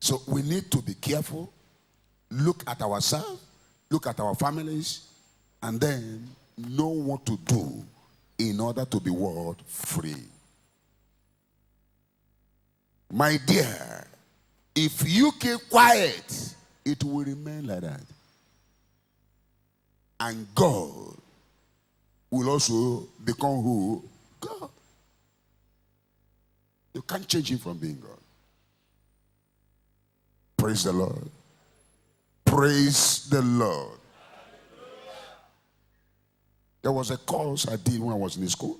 So we need to be careful. Look at ourselves. Look at our families. And then know what to do in order to be what? Free. My dear, if you keep quiet, it will remain like that. And God will also become who? God. You can't change him from being God. Praise the Lord. Praise the Lord. There was a course I did when I was in school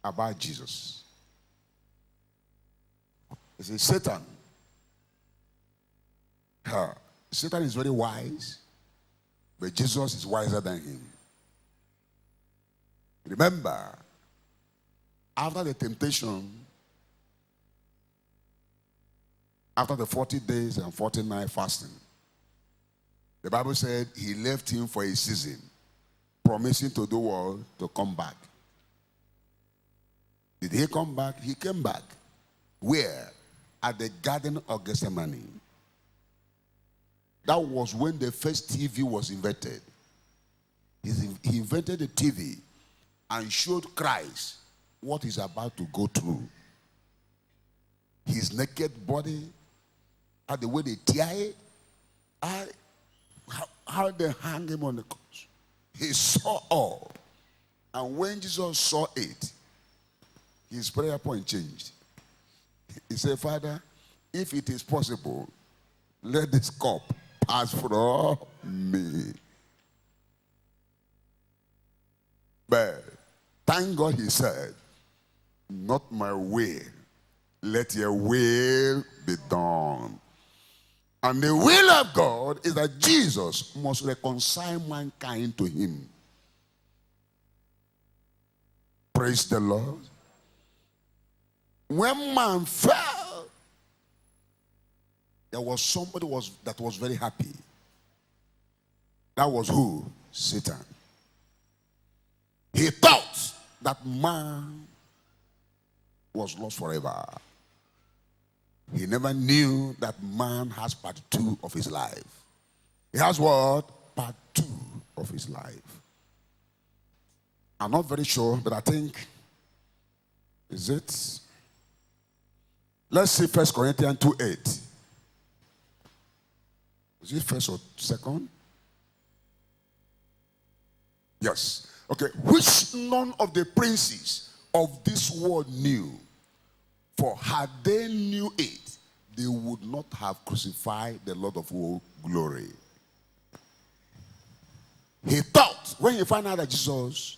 about Jesus. It says Satan. Satan is very wise, but Jesus is wiser than him. Remember, after the temptation, after the 40 days and 40 nights fasting, the Bible said he left him for a season, promising to do what? To come back. Did he come back? He came back. Where? At the Garden of Gethsemane. That was when the first TV was invented. He invented the TV and showed Christ what he's about to go through. His naked body, and the way they tear it, how they hang him on the cross. He saw all. And when Jesus saw it, his prayer point changed. He said, Father, if it is possible, let this cup pass from me. But thank God he said, not my will, let your will be done. And the will of God is that Jesus must reconcile mankind to him. Praise the Lord. When man fell, there was somebody that was very happy. That was who? Satan. He thought that man was lost forever. He never knew that man has part 2 of his life. He has what? Part 2 of his life. I'm not very sure, but I think, is it? Let's see 1 Corinthians 2:8. Is it first or second? Yes. Okay. Which none of the princes of this world knew. For had they knew it, they would not have crucified the Lord of all glory. He thought, when he found out that Jesus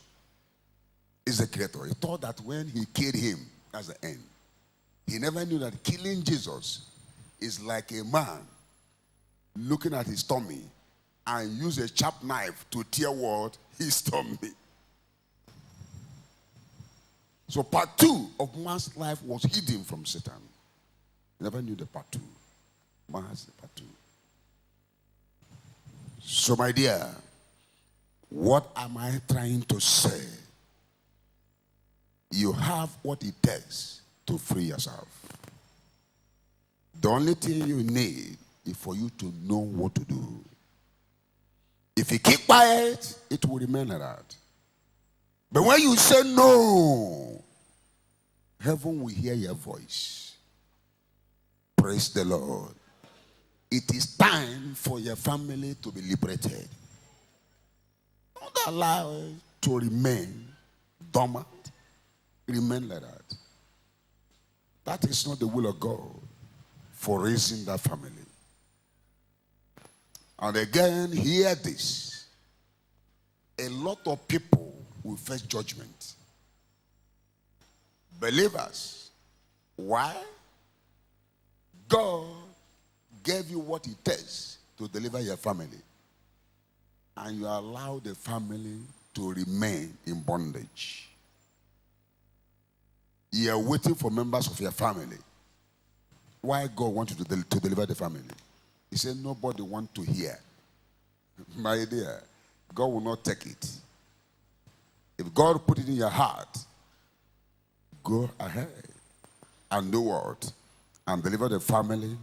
is the creator, he thought that when he killed him, that's the end. He never knew that killing Jesus is like a man looking at his tummy and use a sharp knife to tear what? His tummy. So part 2 of man's life was hidden from Satan. He never knew the part 2. Man has the part 2. So my dear, what am I trying to say? You have what it takes to free yourself. The only thing you need is for you to know what to do. If you keep quiet, it will remain like that. But when you say no, heaven will hear your voice. Praise the Lord. It is time for your family to be liberated. Don't allow it to remain dormant. Remain like that. That is not the will of God for raising that family. And again, hear this. A lot of people will face judgment. Believers. Why? God gave you what it takes to deliver your family. And you allow the family to remain in bondage. You are waiting for members of your family. Why God wants you to deliver the family? He said nobody wants to hear. My dear, God will not take it. If God put it in your heart, go ahead and do what? And deliver the family,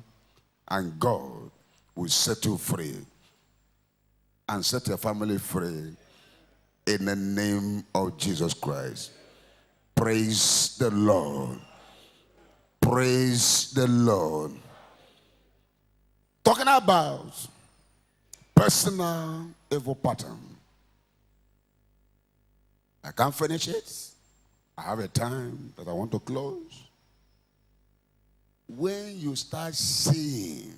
and God will set you free. And set your family free in the name of Jesus Christ. Praise the Lord. Praise the Lord. Talking about personal evil pattern. I can't finish it. I have a time that I want to close. When you start seeing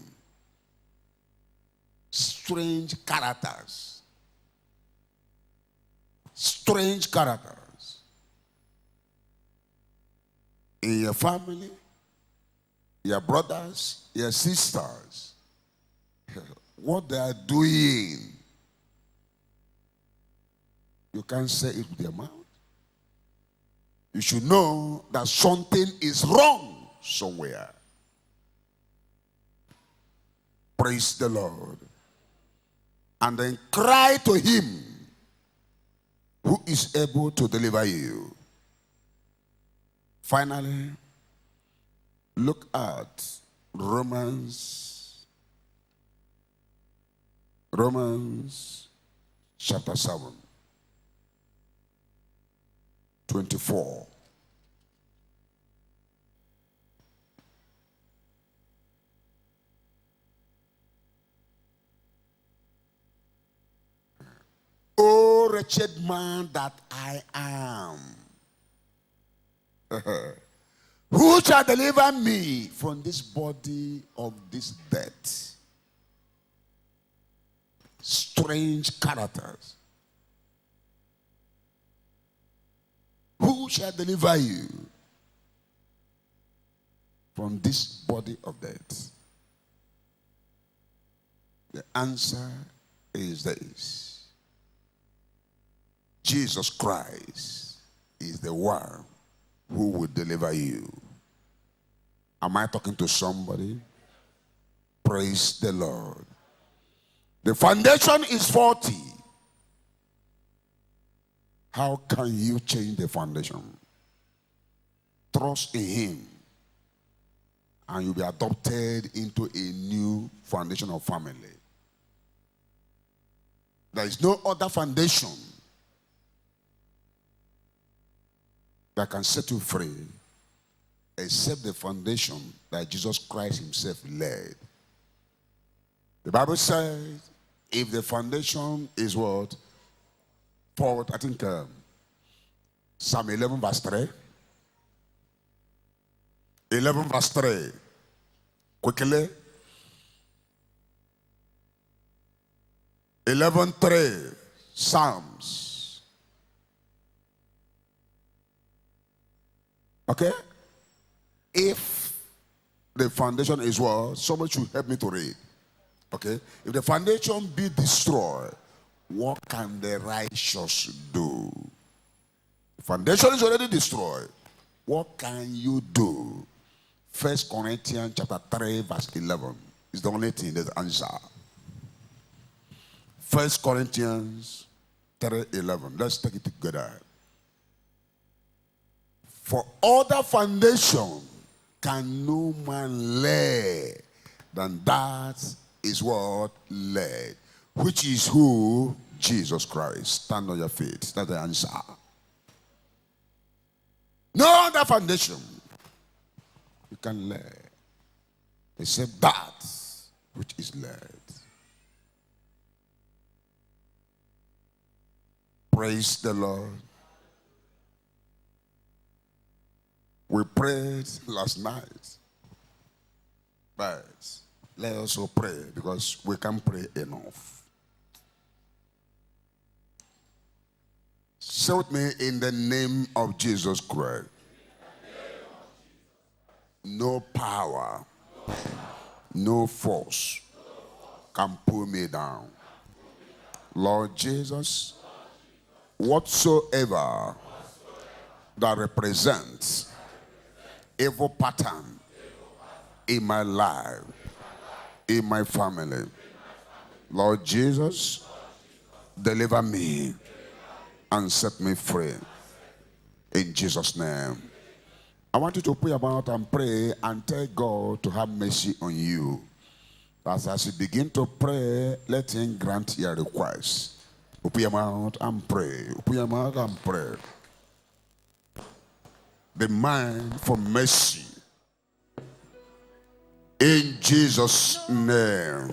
strange characters in your family, your brothers, your sisters, what they are doing, you can't say it with your mouth. You should know that something is wrong somewhere. Praise the Lord. And then cry to him who is able to deliver you. Finally, look at Romans chapter 7, 24. O wretched man that I am, who shall deliver me from this body of this death? Strange characters. Who shall deliver you from this body of death? The answer is this. Jesus Christ is the one who will deliver you. Am I talking to somebody? Praise the Lord. The foundation is faulty. How can you change the foundation? Trust in him, and you'll be adopted into a new foundation of family. There is no other foundation that can set you free except the foundation that Jesus Christ himself laid. The Bible says, if the foundation is what? For, I think, Psalm 11 verse 3. 11 verse 3. Quickly. 11:3. Psalms. Okay? If the foundation is what? Somebody should help me to read. Okay? If the foundation be destroyed, what can the righteous do? The foundation is already destroyed. What can you do? 1 Corinthians chapter 3 verse 11 is the only thing that's answer. 1 Corinthians 3:11. Let's take it together. For other foundation can no man lay than that is what led, which is who? Jesus Christ. Stand on your feet. That's the answer. No other foundation you can lay except that which is led. Praise the Lord. We prayed last night, but let us also pray because we can't pray enough. Say with me, in the name of Jesus Christ. No power, no force can pull me down. Lord Jesus, whatsoever that represents evil pattern in my life, in my family, Lord Jesus, deliver me and set me free in Jesus' name. I want you to pray about and pray and tell God to have mercy on you. As you begin to pray, let him grant your request. Open your mouth and pray. Open your mouth and pray. Demand for mercy in Jesus' name.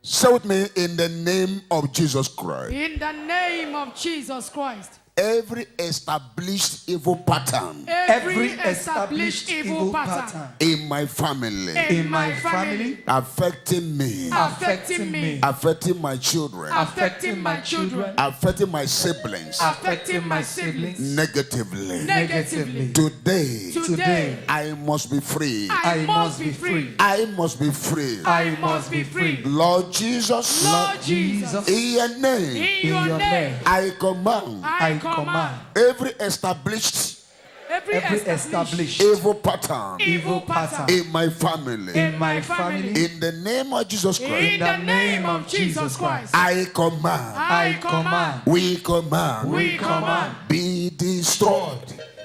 Say with me, in the name of Jesus Christ. In the name of Jesus Christ. Every established evil pattern Every established evil pattern in my family, in my family, affecting me, affecting my children, affecting my children, affecting my siblings, affecting my siblings negatively. Today, I must be free. I must be free. I must be free. I must be free. Lord Jesus, Lord Jesus, in your name, in your name, I command I command every established evil pattern in my family, in my family, in the name of Jesus Christ, in the name of Jesus Christ, I command, I command, we command, we command, be destroyed,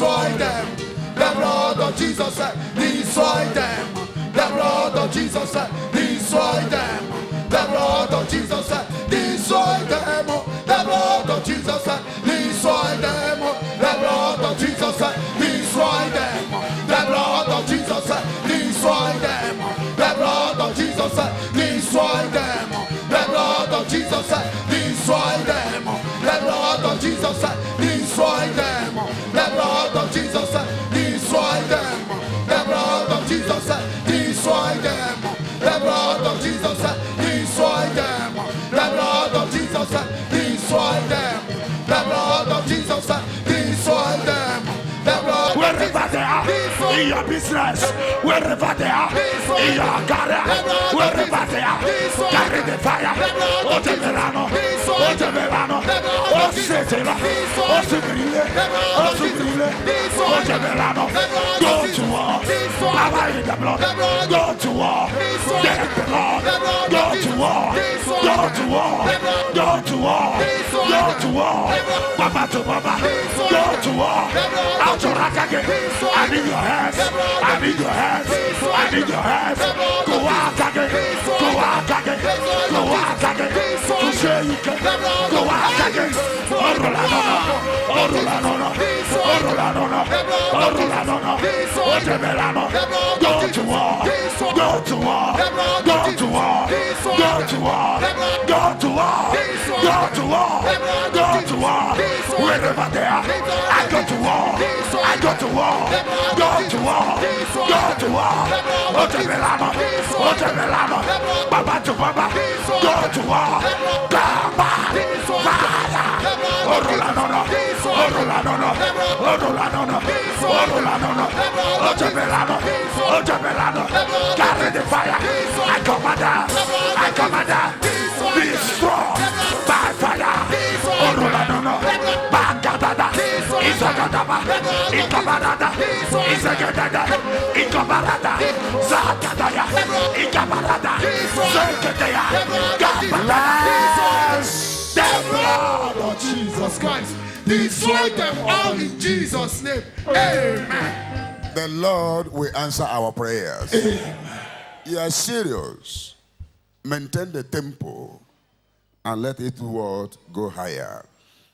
destroy them. The blood of Jesus, destroy them. The blood of Jesus, destroy them. The blood of Jesus, destroy them. The blood of Jesus, destroy them. The blood of Jesus, destroy them. The blood of Jesus, destroy them. The blood of Jesus, destroy them. The blood of Jesus, destroy them. The blood of Jesus, destroy them. The blood of Jesus, destroy them. The blood of Jesus, destroy them. The blood of Jesus, destroy them. The blood of Jesus, destroy them. The blood of Jesus, destroy them. The blood Wherever they are in your business, wherever they are in your career, wherever they are, carry the fire. Otemerano, Otemerano, Osetela, Osubrile, Osubrile, Otemerano. Go to war. Power in the blood. Go to war. Get the blood. Go to war. Go to war. Go to war. Go to war. Baba to Baba. Go to war. Out your rack again. I need your hands. I need your hands. I need your hands. Go out again. Go out again. Go out again. To say you can. Go out again. Orolano. Orolano. Orolano. Orolano. Otemerano. Go to war. Go to war. Go to war. Go to war. Go to war. Go to war. Go to war. Wherever they are, I go to war. I go to war. Go to war. Go to war. Otemerano. Otemerano. Baba to Baba. Go to war. Baba. Fire. Orolano. Orolano. Orolano. Orolano. Otemerano. Otemerano. Carry the fire. I command. Destroy by fire. Orolano. Bagadada. Izagadaba. Ikabarada. Izagadada. Ikabarada. Zagadaya. Ikabarada. Zagadaya. Gabarada. The blood of Jesus Christ. destroy them all in Jesus' name. Amen. The Lord will answer our prayers. You are serious. Maintain the tempo and let it what go higher.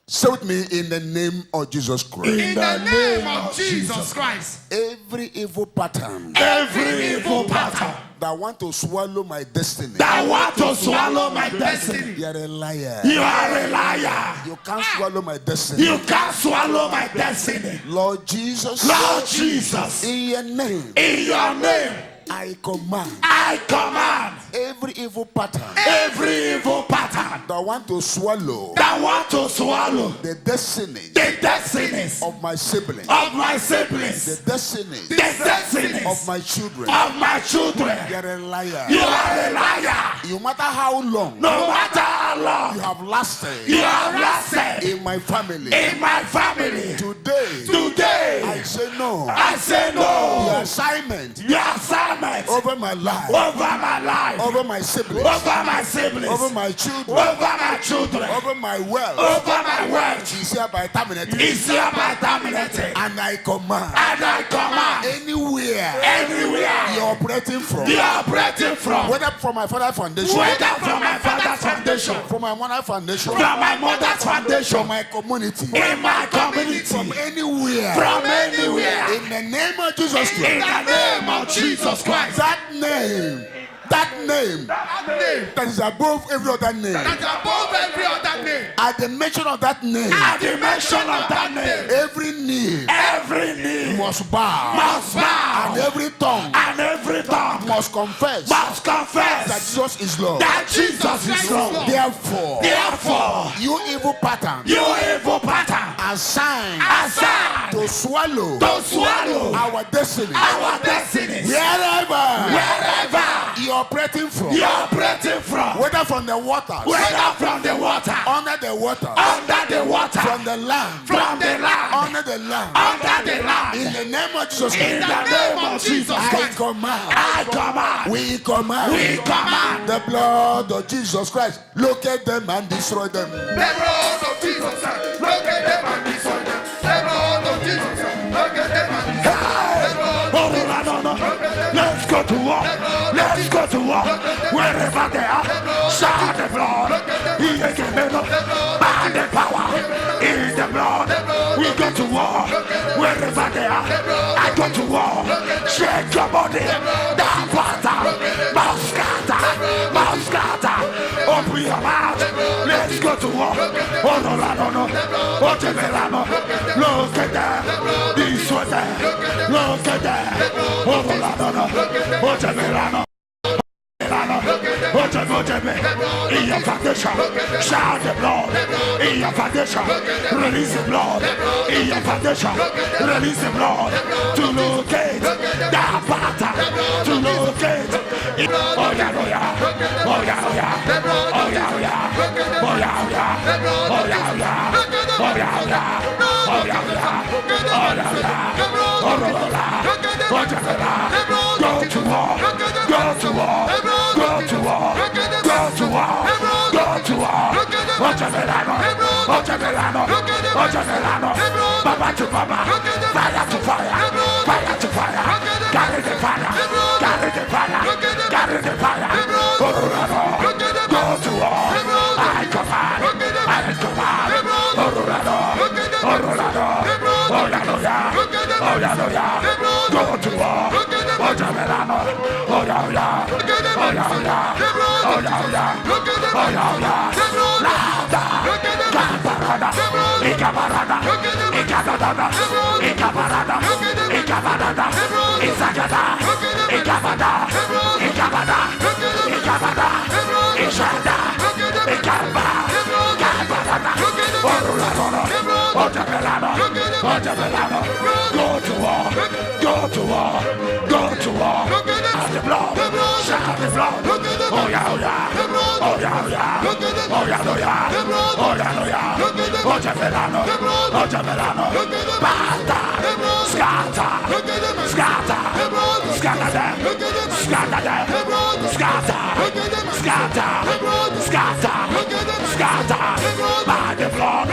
Say with me, in the name of Jesus Christ. In the name of Jesus Christ. Every evil pattern Every evil pattern that want to swallow my destiny, that want to swallow my destiny, you are a liar. you are a liar. You can't swallow my destiny. You can't swallow my destiny. Lord Jesus, Lord Jesus, in your name, in your name, I command I command every evil pattern every evil pattern that want to swallow that want to swallow the destiny the destinies of my siblings, of my siblings, the destiny the destinies of my children. of my children. You are a liar. You are a liar. No matter how long No matter how you long have lasted you have lasted in my family, in my family, today today I say no. I say The no. assignment Your assignment over my life, over my life, over my siblings, over my siblings, over my children, over my children, over my wealth over my wealth is hereby terminated. is hereby terminated. And I command And I command anywhere anywhere you're operating from, you are operating from, whether from my father's foundation, whether from my father's foundation, from my mother's foundation, from my mother's foundation, from my community, in my community, from anywhere, from anywhere, in the name of Jesus in Christ, the name of Jesus Christ. that name that is above every other name, That's above every other name. at the mention of that name, At the mention of that name, every knee must bow, bow, and every tongue and every tongue must confess must that confess Jesus is Lord. that Jesus is Lord. Therefore, Therefore, you evil pattern you evil pattern assigned assigned to swallow to swallow our destiny, our destinies, wherever you're you're operating from, operating from, whether from the waters, whether from the water, under the water, under the water, from the land, from the land, under the land, under the in land, the name of Jesus in Christ, the name of Jesus I Christ, command, I command, we command, we command the blood of Jesus Christ, locate them and destroy them. The blood of Jesus, look at them and destroy them. The blood of Jesus, Let's go to war. Let's go to war. Wherever they are, shout the blood. By the power in the blood. We go to war. Wherever they are, I go to war. Shake your body. That water. Moscata. Open your mouth. Let's go to war. Oh no. Look at that. This was there. Look at that. Oh no. In your foundation, shout the blood. In your foundation, release the blood. In your foundation, release the blood to locate that pattern. To locate. Oh yeah. Go to war. Baba to Baba, fire to fire, carry the fire, go to war, I command, Orlando, go to war, Go to war. The blood, shout the blood. Oh yeah. Basta, scatter them. By the blood.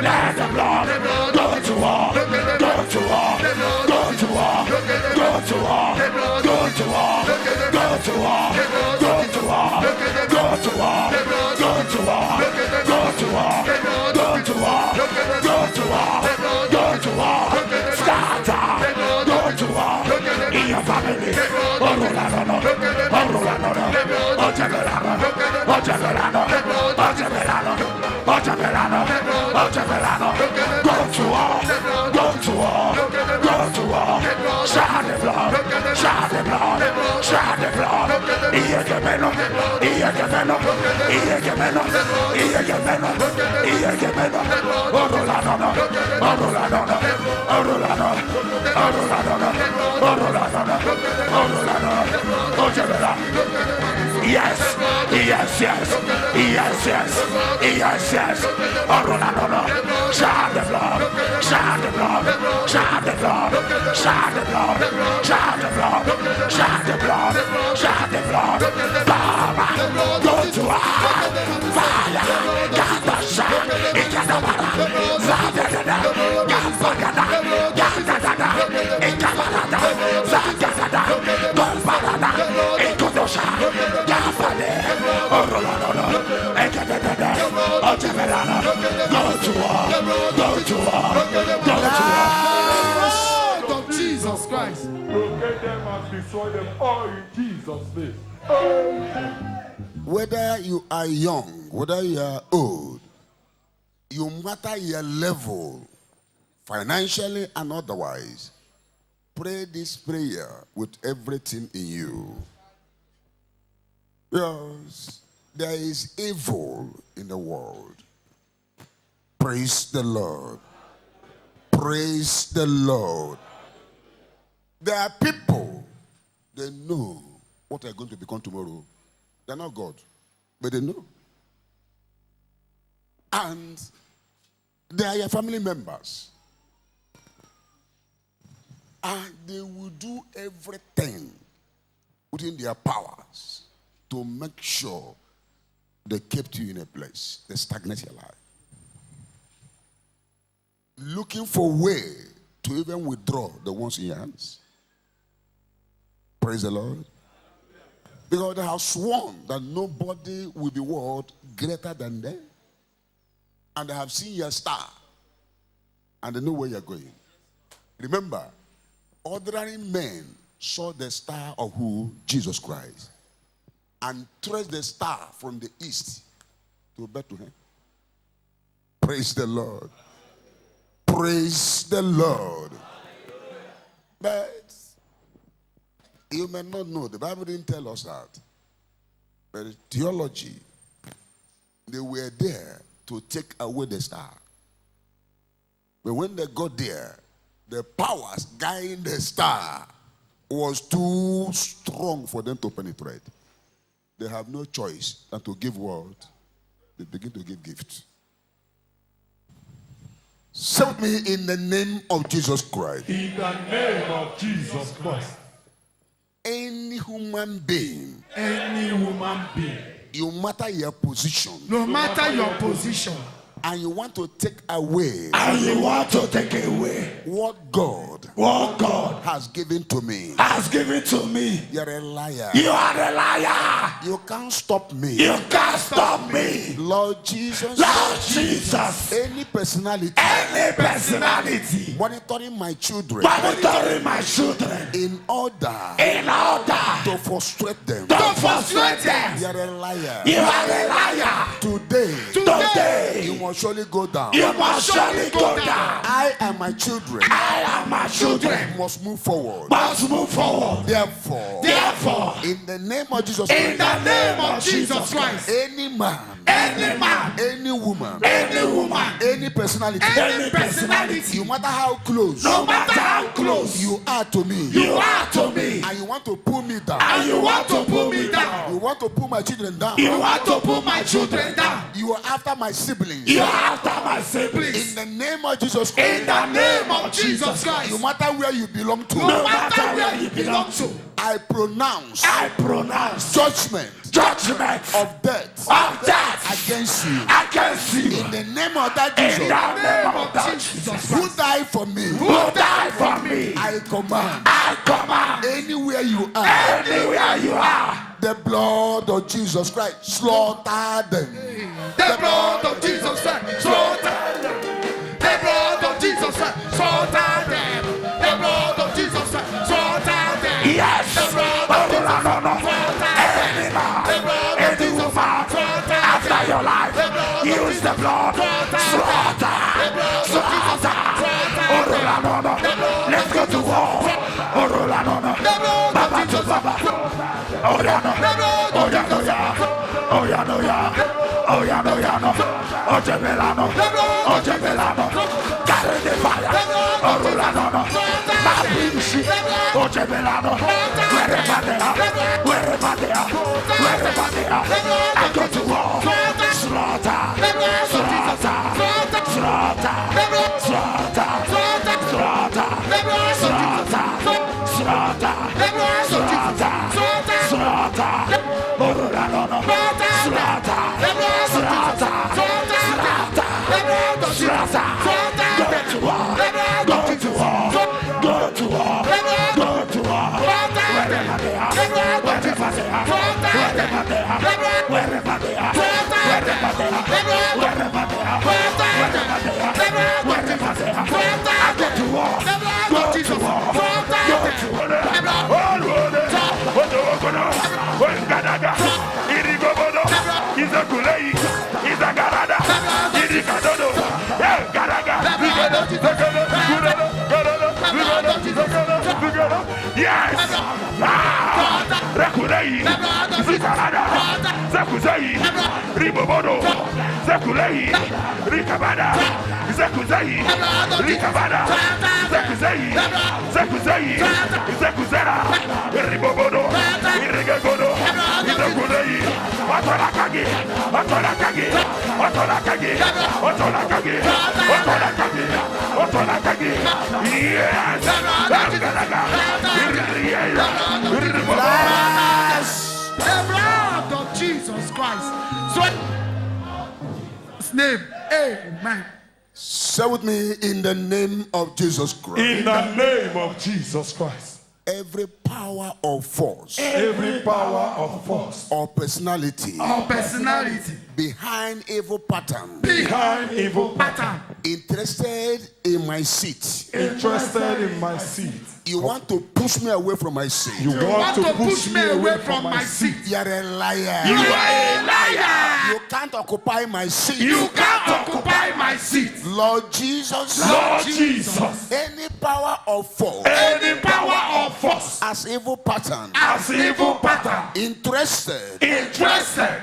Let the blood go to war. In your family. Go to war. Shout the blood. Yes. Shout the blood. Baba, go to fire. Gata shot. Ikadabara. Zadada. Gafagada. Ikabada. Zagadada. Gombarada. Ikodosha. Gafade. Orolano. Ekadada. Otaberana. Go to war. Of Jesus Christ. Locate them and destroy them all in Jesus' name. Whether you are young, whether you are old, you matter your level, financially and otherwise, pray this prayer with everything in you. Yes, there is evil in the world. Praise the Lord. Praise the Lord. There are people, they know what they're going to become tomorrow. They're not God, but they know. And they are your family members. And they will do everything within their powers to make sure they kept you in a place. They stagnate your life. Looking for a way to even withdraw the ones in your hands. Praise the Lord. Because they have sworn that nobody will be world greater than them. And they have seen your star. And they know where you're going. Remember, ordinary men saw the star of who? Jesus Christ. And traced the star from the east to Bethlehem. Praise the Lord. Praise the Lord. But you may not know, the Bible didn't tell us that. But theology, they were there to take away the star. But when they got there, the powers guiding the star was too strong for them to penetrate. They have no choice than to give what? They begin to give gifts. Say with me, in the name of Jesus Christ. In the name of Jesus Christ. Any human being, Any woman being, no matter your position, No matter your position, and you want to take away and you want to take away what God what God has given to me, has given to me, you're a liar. you are a liar. You can't stop me. You can't stop me. Lord Jesus, Lord Jesus, any personality any personality monitoring my children monitoring my children in order in order to frustrate them, to frustrate them, you're a liar. you are a liar. Today, Today, you must surely go down. you must surely go down. I and my children I and my children must move forward. must move forward. Therefore, in the name of Jesus In Christ, the name of Jesus Christ, any man, any man, any woman, any woman, any personality, any personality, no matter how close no matter how close you are to me, you are to me, and you want to pull me down, and you want to pull me down, you want to pull my children down, you want to pull my children down, you are after my siblings, you are after my siblings. in the name of Jesus Christ, In the name of Jesus no Christ, matter where you belong to, no matter where you belong to, I pronounce I pronounce judgment judgment of death of death against you. against you. In the name of that In Jesus, the name of that Jesus who Christ, died for me, who died for me, I command, I command anywhere you are, anywhere you are, the blood of Jesus Christ, slaughter them. the blood of Jesus Christ, slaughter them. The blood of Jesus Christ, slaughter them. The blood of Jesus Christ, slaughter them. yes, The blood of Jesus Christ, slaughter them. any man, The blood of any Jesus woman, Christ, slaughter after them. your life, The blood of use Jesus the blood, slaughter, The blood of Jesus Christ, slaughter them. let's go to war, The blood of Jesus Christ, oh yeah, no, the blood oh of yeah, no, Jesus yeah, Christ, oh yeah, no, yeah, oh yeah, no, yeah, no, oh Jebelano, oh Jebelano, carry the fire, oh Rolano, Mabishi, oh Jebelano, wherever they are, wherever they are, wherever they are, I go to war, slaughter, slaughter, slaughter, slaughter, slaughter, slaughter, slaughter, slaughter, oh Rolano, slaughter, slaughter, slaughter, slaughter, go to war, go to war, go to war, go to war, wherever they are, wherever they are, wherever they are, wherever they are, wherever they are, wherever they are, wherever they are, wherever they are, I go to war, go to war, go to yes! Rekulei, Zikarada, Zakuzai, Ribobodo, Zakulei, Rikabada, Zakuzai, Rikabada, Zakuzai, Zakuzai, Zakuzera, Ribobodo, Irigagodo, Zakulei, Watorakagi, Watorakagi, Watorakagi. Otolakagi. Otolakagi. Otolakagi. Otolakagi. Yes. The blood of Jesus Christ. So, his name. Amen. Say with me, in the name of Jesus Christ. In the name of Jesus Christ. Every power of force Every power of force or personality Our personality behind evil pattern behind evil pattern. interested in my seat. interested in my seat. You want to push me away from my seat. You want to push me away from my seat. You're a liar. You are a liar. You can't occupy my seat. You can't occupy my seat. Lord Jesus, Lord Jesus, any power of force any power of force as evil pattern as evil pattern interested interested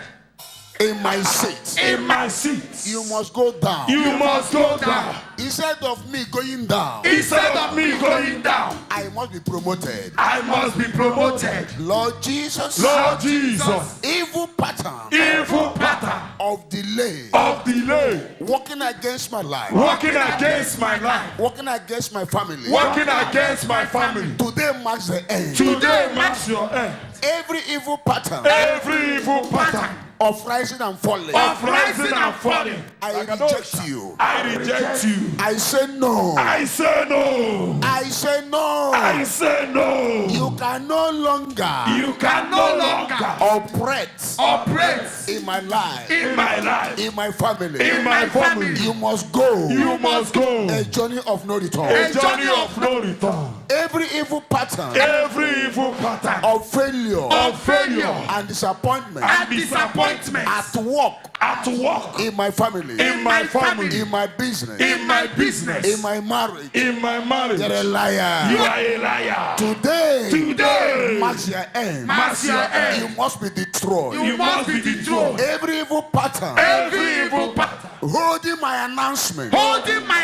in my seat, in my seat, you must go down. you must go down. Instead of me going down, Instead of me going down, I must be promoted. I must be promoted. Lord Jesus, Lord Jesus, evil pattern evil pattern of delay of delay working against my life, working against my life, working against my family. working against my family. Today marks the end. Today marks your end. Every evil pattern Every evil pattern of rising and falling, of rising and falling, I reject you. I reject you. I say no. I say no. I say no. I say no. You can no longer You can no longer operate operate in my life, in my life, in my family. in my family. You must go You must go a journey of no return. a journey of no return. Every evil pattern Every evil pattern of failure of failure and disappointment and disappointment at work, at work, in my family, in my family, in my business, in my business, in my marriage, in my marriage. you're a liar. You are a liar. Today Today marks your end. marks your end. You must be destroyed. You must be destroyed. Every evil pattern Every evil pattern holding my announcement, Holding my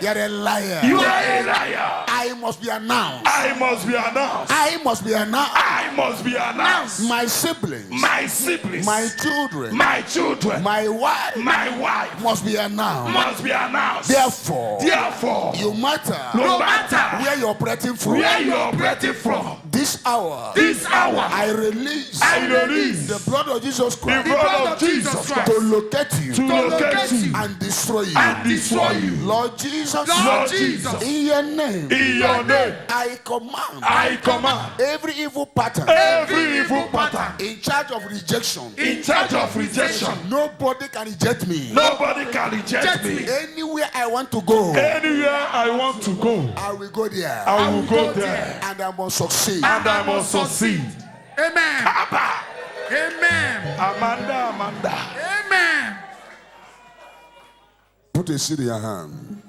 you're a liar. you are a liar. I must be announced. I must be announced. I must be announced. I must be announced. My siblings, My siblings, my children, my children, my wife my wife must be announced. must be announced. Therefore, Therefore, you matter no matter where you're operating from. where you're operating from, This hour, this hour I release I release the blood of Jesus the Christ blood of Jesus Christ to locate you to locate you and destroy you. and destroy you. Lord Jesus, Lord Jesus, in your name, in your name, I command I command every evil pattern every evil pattern in charge of rejection. in charge of rejection. Nobody can reject me. Nobody can reject me. Anywhere I want to go, Anywhere I want to go, I will go there. I will go there And I must succeed. and I must succeed. Amen. Abba, Amen. Amanda. Amen. Put a seed in your hand.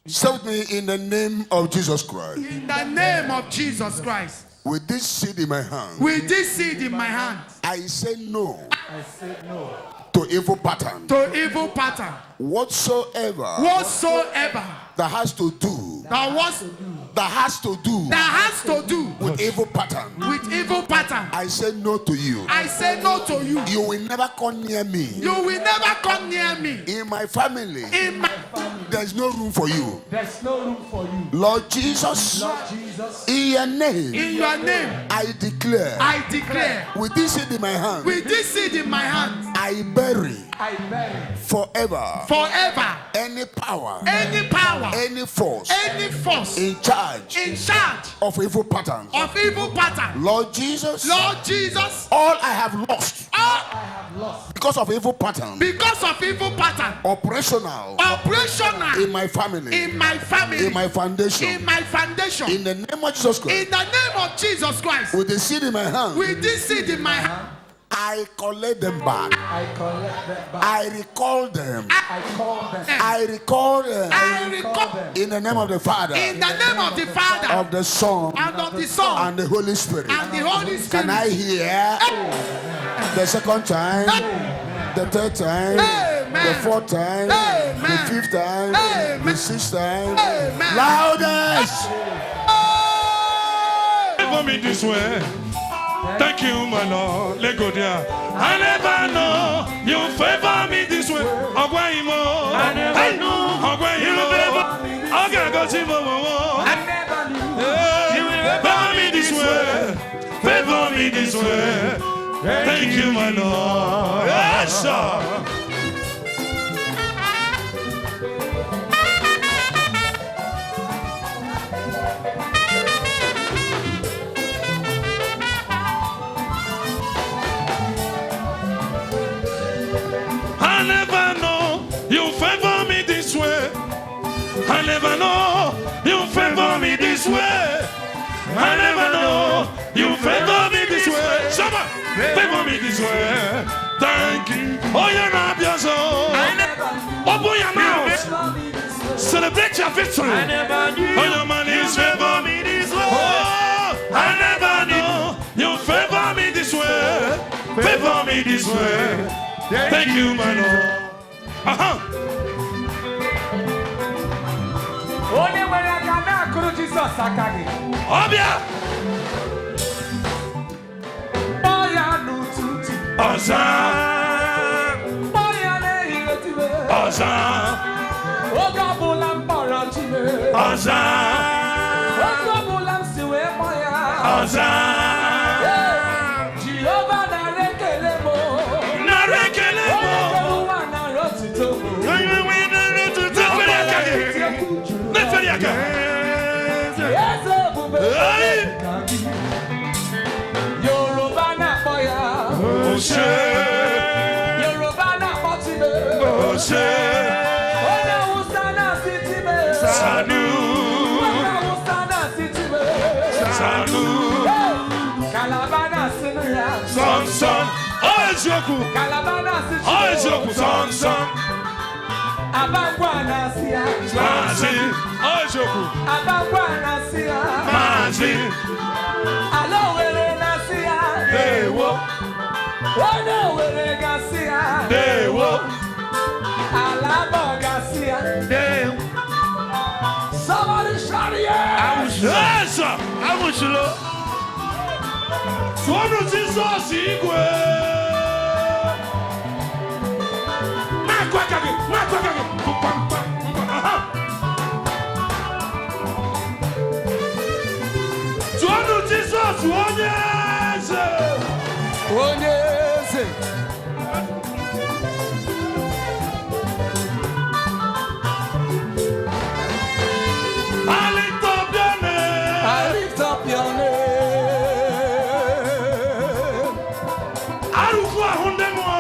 Say with me, in the name of Jesus Christ. In the name of Jesus Christ. With this seed in my hand, With this seed in my hand, I say no I said no. to evil pattern. to evil pattern, Whatsoever whatsoever that has to do, that has to do with evil pattern, with evil pattern, I say no to you. I say no to you. You will never come near me. You will never come near me. In my family, In my there's no room for you. There's no room for you. Lord Jesus, Lord Jesus, in your name, in your name, I declare, I declare, with this seed in my hand, with this seed in my hand, I bury I bury forever forever any power, any power, any force any force in charge in charge of evil patterns. of evil pattern. Lord Jesus, Lord Jesus, all I have lost all because of evil pattern, because of evil pattern, operational operational in my family, in my family, in my foundation, in my foundation, in the name of Jesus Christ, in the name of Jesus Christ, with the seed in my hand, with this seed in my hand, I collect them back. I collect them back. I recall them. I call them. I recall them I recall in the name of the Father, in the name of the Father of the Son, and of the Son and the Holy Spirit. and the Holy Spirit. Can I hear the second time, the third time, Amen. the fourth time, Amen. the fifth time, the Amen. sixth time? Amen. Loudest! favor me this way. Thank you, my Lord. Let go there. I never know you favor me this way. Ogwaimo. I never knew Ogwaimo. Okay, go see Momo. I never knew You favor me this way. Favor me this way. Thank you, my Lord. Yes, sir. I never know you favor me this way. I never know you favor me this way. I never know you favor me this way. Someone favor me this way. Thank you. Oh, you're not your soul. Open your mouth. Celebrate your victory. I never knew Oh, your man is favor me this way. Oh, I never knew you favor me this way. Favor me this way. Thank you, my Lord. Onye nwere aka na-akụrụ Jizọs aka gị. Obia. Kpọọ ya n'ụtụtụ. Ọza. Kpọọ ya n'ehihie tibe. Ọza. Oge ọbụla m kpọrọ Chineke. Ọza. Oge ọbụla m si wee kpọọ ya. Ọza. Jehova nara ekele m. Nara ekele m. Onye kere ụwa nara otuto m. Onye nwe nara otuto m. Nefere aka. Eze ebube. Yoruba na-akpọ ya. Ose. Yoruba na-akpọ Chineke. Ose. Onye Awụsa na-asị Chineke. Sanu. Onye Awụsa na-asị Chineke. Sanu. Kalaba na-asị ya. Son, son. Oh, eziokwu. Kalaba na-asị Oh, eziokwu. Son, son. Abangwa na-asị ya. Maazị. Oh, eziokwu. Abangwa na-asị ya. Maazị. Ala Owere na-asị ya. Dewo. Onye Owere ga-asị ya. Dewo. Ala Abọ ga-asị ya. Dewo. Somebody shout yes! Yes, sir. Awụsịlo. Tụọnụ Jizọs igwe. Na-akụ aka gị. Na-akụ aka gị. Pam, pam, pam. Aha. Tụọnụ Jizọs onye eze. Onye eze. I lift up your name. I lift up your name. Arụkwu ahụ ndị mmụọ.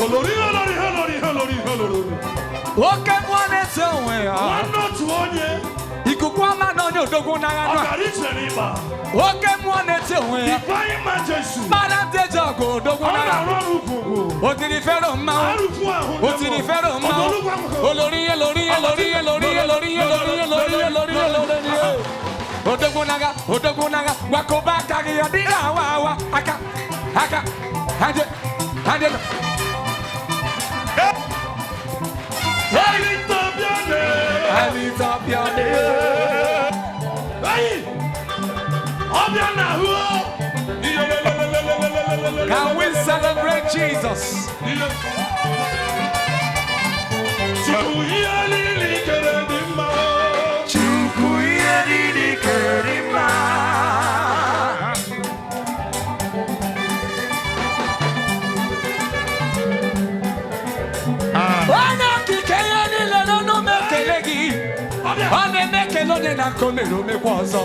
Olori, olori, olori, olori, olori. Oke mmụọ na-ese onwe ya. Nwanne otu onye. Ikuku ọma na onye odogwu n'agha nọ. Ọkara iche n'ịba. Oke mmụọ na-ese onwe ya. Divine Majesty. Mara ndị eji ọgụ odogwu Ọ n'agha. na-arụ ọrụ ukwuu. O tiri fero mmanwụ. Arụkwu ahụ ndị O tiri fero mmanwụ. Ọdọlụgwa ahụ. Olori ihe, lori ihe, lori ihe, lori ihe, lori ihe, lori ihe, lori ihe, lori ihe, lori ihe. Odogwu n'agha, odogwu n'agha. Gwakọba aka gị ọ dịghị awa awa. Aka, aka, hande, hande. I lift up your name. I lift up your name. Hey! Ọbịa na-ahụ. Can we celebrate Jesus? Chukwu ihe niile kere dị mma. Chukwu ihe niile kere mma. Onye okike ihe niile n'ọnụ m ekele gị. Ọ na-eme ekele onye na-akọ mere omekwa ọzọ.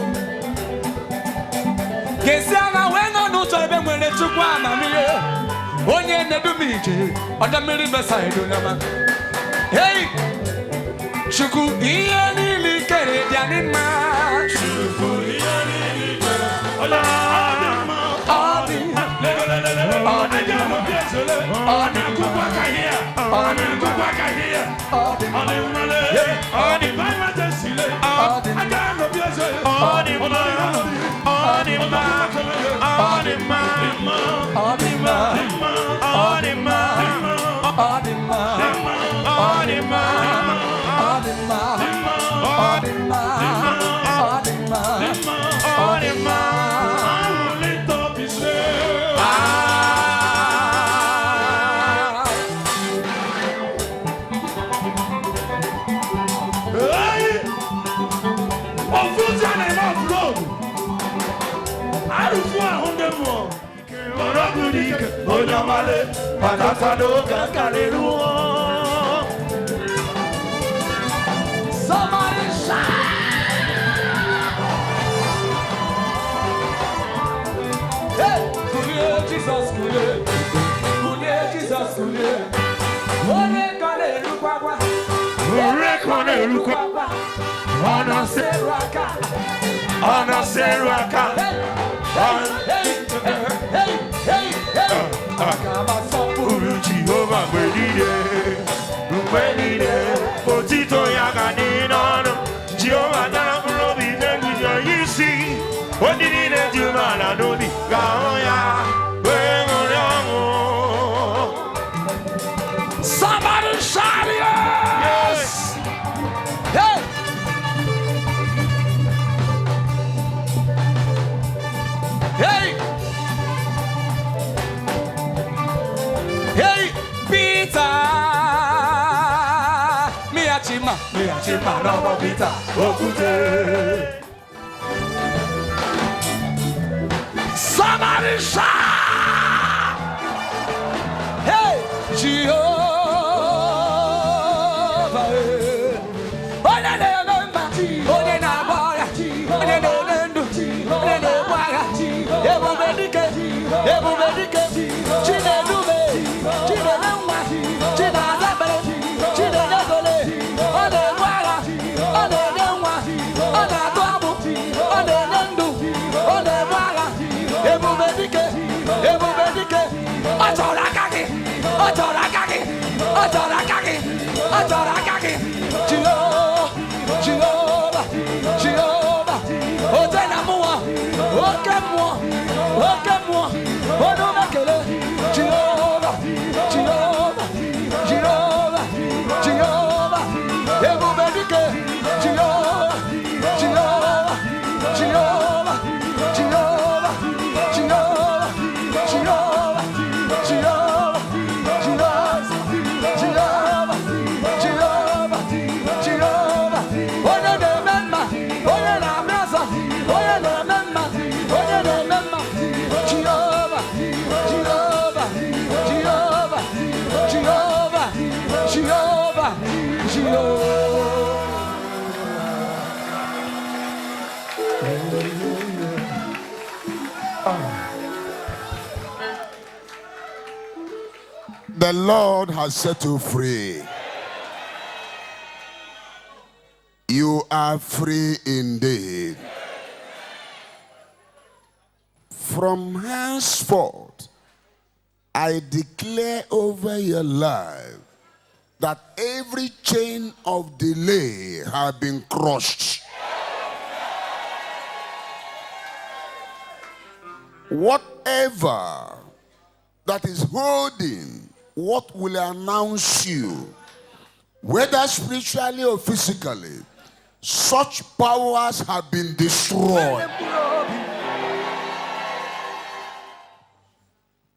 Ga-esi agha wee nọ n'ụzọ ebe nwere Chukwu amamihe. Onye na-edu m ije ọdọ mmiri Besaida Onyema. Hey! Chukwu ihe niile kere dị anyị mma. Chukwu ihe niile kere. Onye ọ dị mma. Ọ dị mma. Ọ dị mma. Ọ na-akụkwa aka ihe. Ọ na-akụkwa aka ihe. Ọ dị Ọ dị mma. Ọ dị mma. Ọ dị mma. Aka n'obi eze. Ọ dị mma. Ọ dị mma. Ọ dị mma. Ọ dị mma. Ọ dị mma. Ọ dị mma. Ọ dị mma. Ọ dị mma. Ọ dị mma. Ọ dị mma. Ọ dị mma. Ọ Somebody shout. Hey, Kouye Jesus, Kouye. Kouye Jesus, Kouye. Ore kone lukwakwa. Ore kone lukwakwa. Ona serwaka. Ona serwaka. Hey, hey, hey, hey, hey, hey. Akabaso uru Jehovah Wenide. Potito yagani nono. Jehovah dana kurobi nengunya yisi. Onine jumala nodi gaoya. Somebody shout yes! Hey! Hey! Hey, Peter! Miachima, no Peter. Okute. Somebody shout! Hey, Jehovah! Onye na-ememba, onye na-agba onye na-eme ndụ, onye na-egbu agha, ebube dike, Chinedube, Chinenenwa, Chinazabere, Chinenegole, ọ na-egbu agha, ọ na-enye nwa, ọ na-atụ agbụ, ọ na-enye ndụ, ọ na-egbu agha, ebube dike, ọ chọrọ aka gị, ọ chọrọ aka gị, ọ chọrọ aka gị, ọ chọrọ aka gị, Jehovah, ote na mmụọ, oke mmụọ, onu mekele, Jehovah, ebube dike, Jehovah, The Lord has set you free. You are free indeed. From henceforth, I declare over your life that every chain of delay has been crushed. Whatever that is holding what will announce you, whether spiritually or physically, such powers have been destroyed.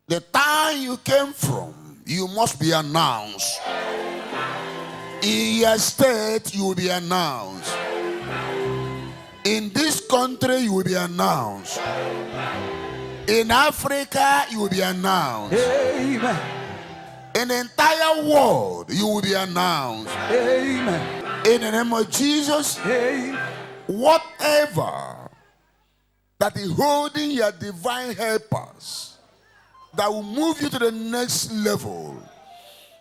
The time you came from, you must be announced. In your state, you will be announced. In this country, you will be announced. In Africa, you will be announced. Amen. In the entire world, you will be announced. Amen. In the name of Jesus, Amen. Whatever that is holding your divine helpers that will move you to the next level,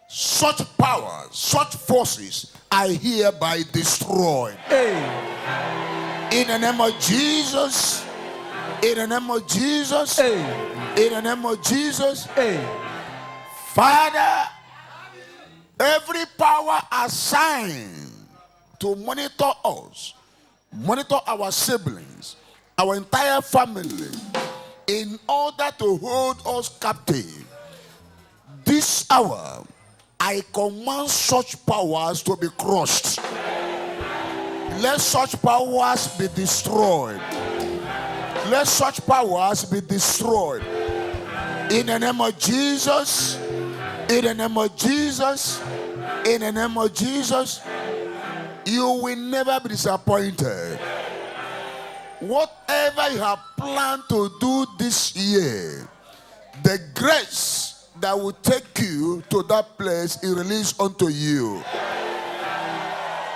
such powers, such forces are hereby destroyed. Amen. In the name of Jesus, in the name of Jesus, Amen. in the name of Jesus, Amen. Father, every power assigned to monitor us, monitor our siblings, our entire family, in order to hold us captive, this hour, I command such powers to be crushed. Let such powers be destroyed. Let such powers be destroyed. In the name of Jesus. In the name of Jesus. In the name of Jesus. You will never be disappointed. Whatever you have planned to do this year, the grace that will take you to that place is released unto you.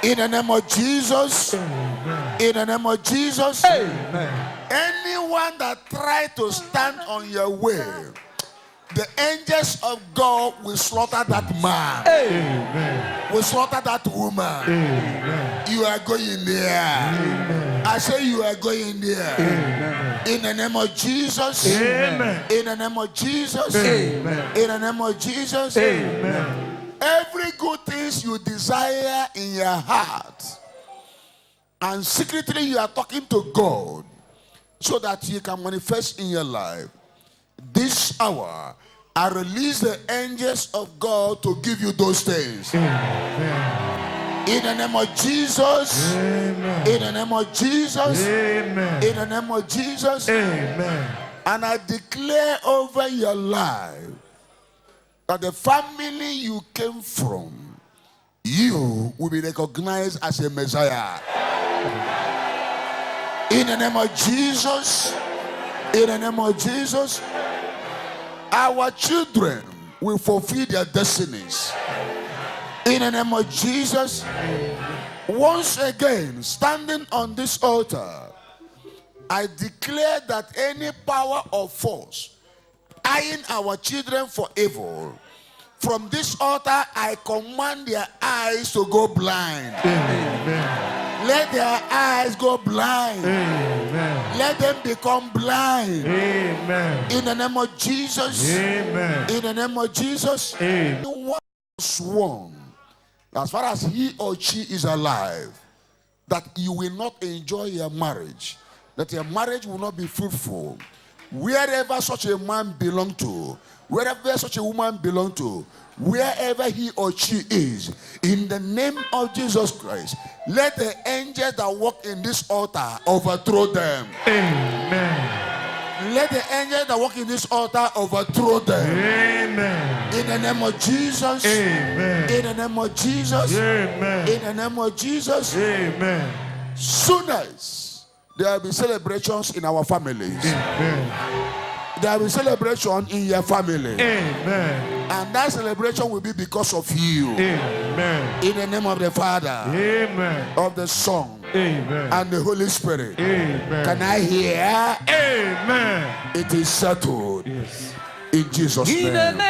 In the name of Jesus. Amen. In the name of Jesus. Amen. Anyone that tries to stand on your way, the angels of God will slaughter that man. Amen. Will slaughter that woman. Amen. You are going there. Amen. I say you are going there. Amen. In the name of Jesus. Amen. In the name of Jesus. Amen. In the name of Jesus. Amen. Every good thing you desire in your heart, and secretly you are talking to God so that He can manifest in your life. This hour, I release the angels of God to give you those things. Amen. In the name of Jesus. Amen. In the name of Jesus. Amen. In the name of Jesus. Amen. And I declare over your life that the family you came from, you will be recognized as a Messiah. In the name of Jesus. In the name of Jesus. Our children will fulfill their destinies. In the name of Jesus. Once again, standing on this altar, I declare that any power or force eyeing our children for evil, from this altar I command their eyes to go blind. Amen. Let their eyes go blind. Amen. Let them become blind. Amen. In the name of Jesus. Amen. In the name of Jesus. Amen. One sworn, as far as he or she is alive, that you will not enjoy your marriage, that your marriage will not be fruitful. Wherever such a man belong to, wherever such a woman belong to, wherever he or she is, in the name of Jesus Christ, let the angels that walk in this altar overthrow them. Amen. Let the angels that walk in this altar overthrow them. Amen. In the name of Jesus. Amen. In the name of Jesus. Amen. In the name of Jesus. Amen. Soon as there will be celebrations in our families. Amen. There will be celebration in your family. Amen. And that celebration will be because of you. Amen. In the name of the Father. Amen. Of the Son. Amen. And the Holy Spirit. Amen. Can I hear? Amen. It is settled. Yes. In Jesus' name.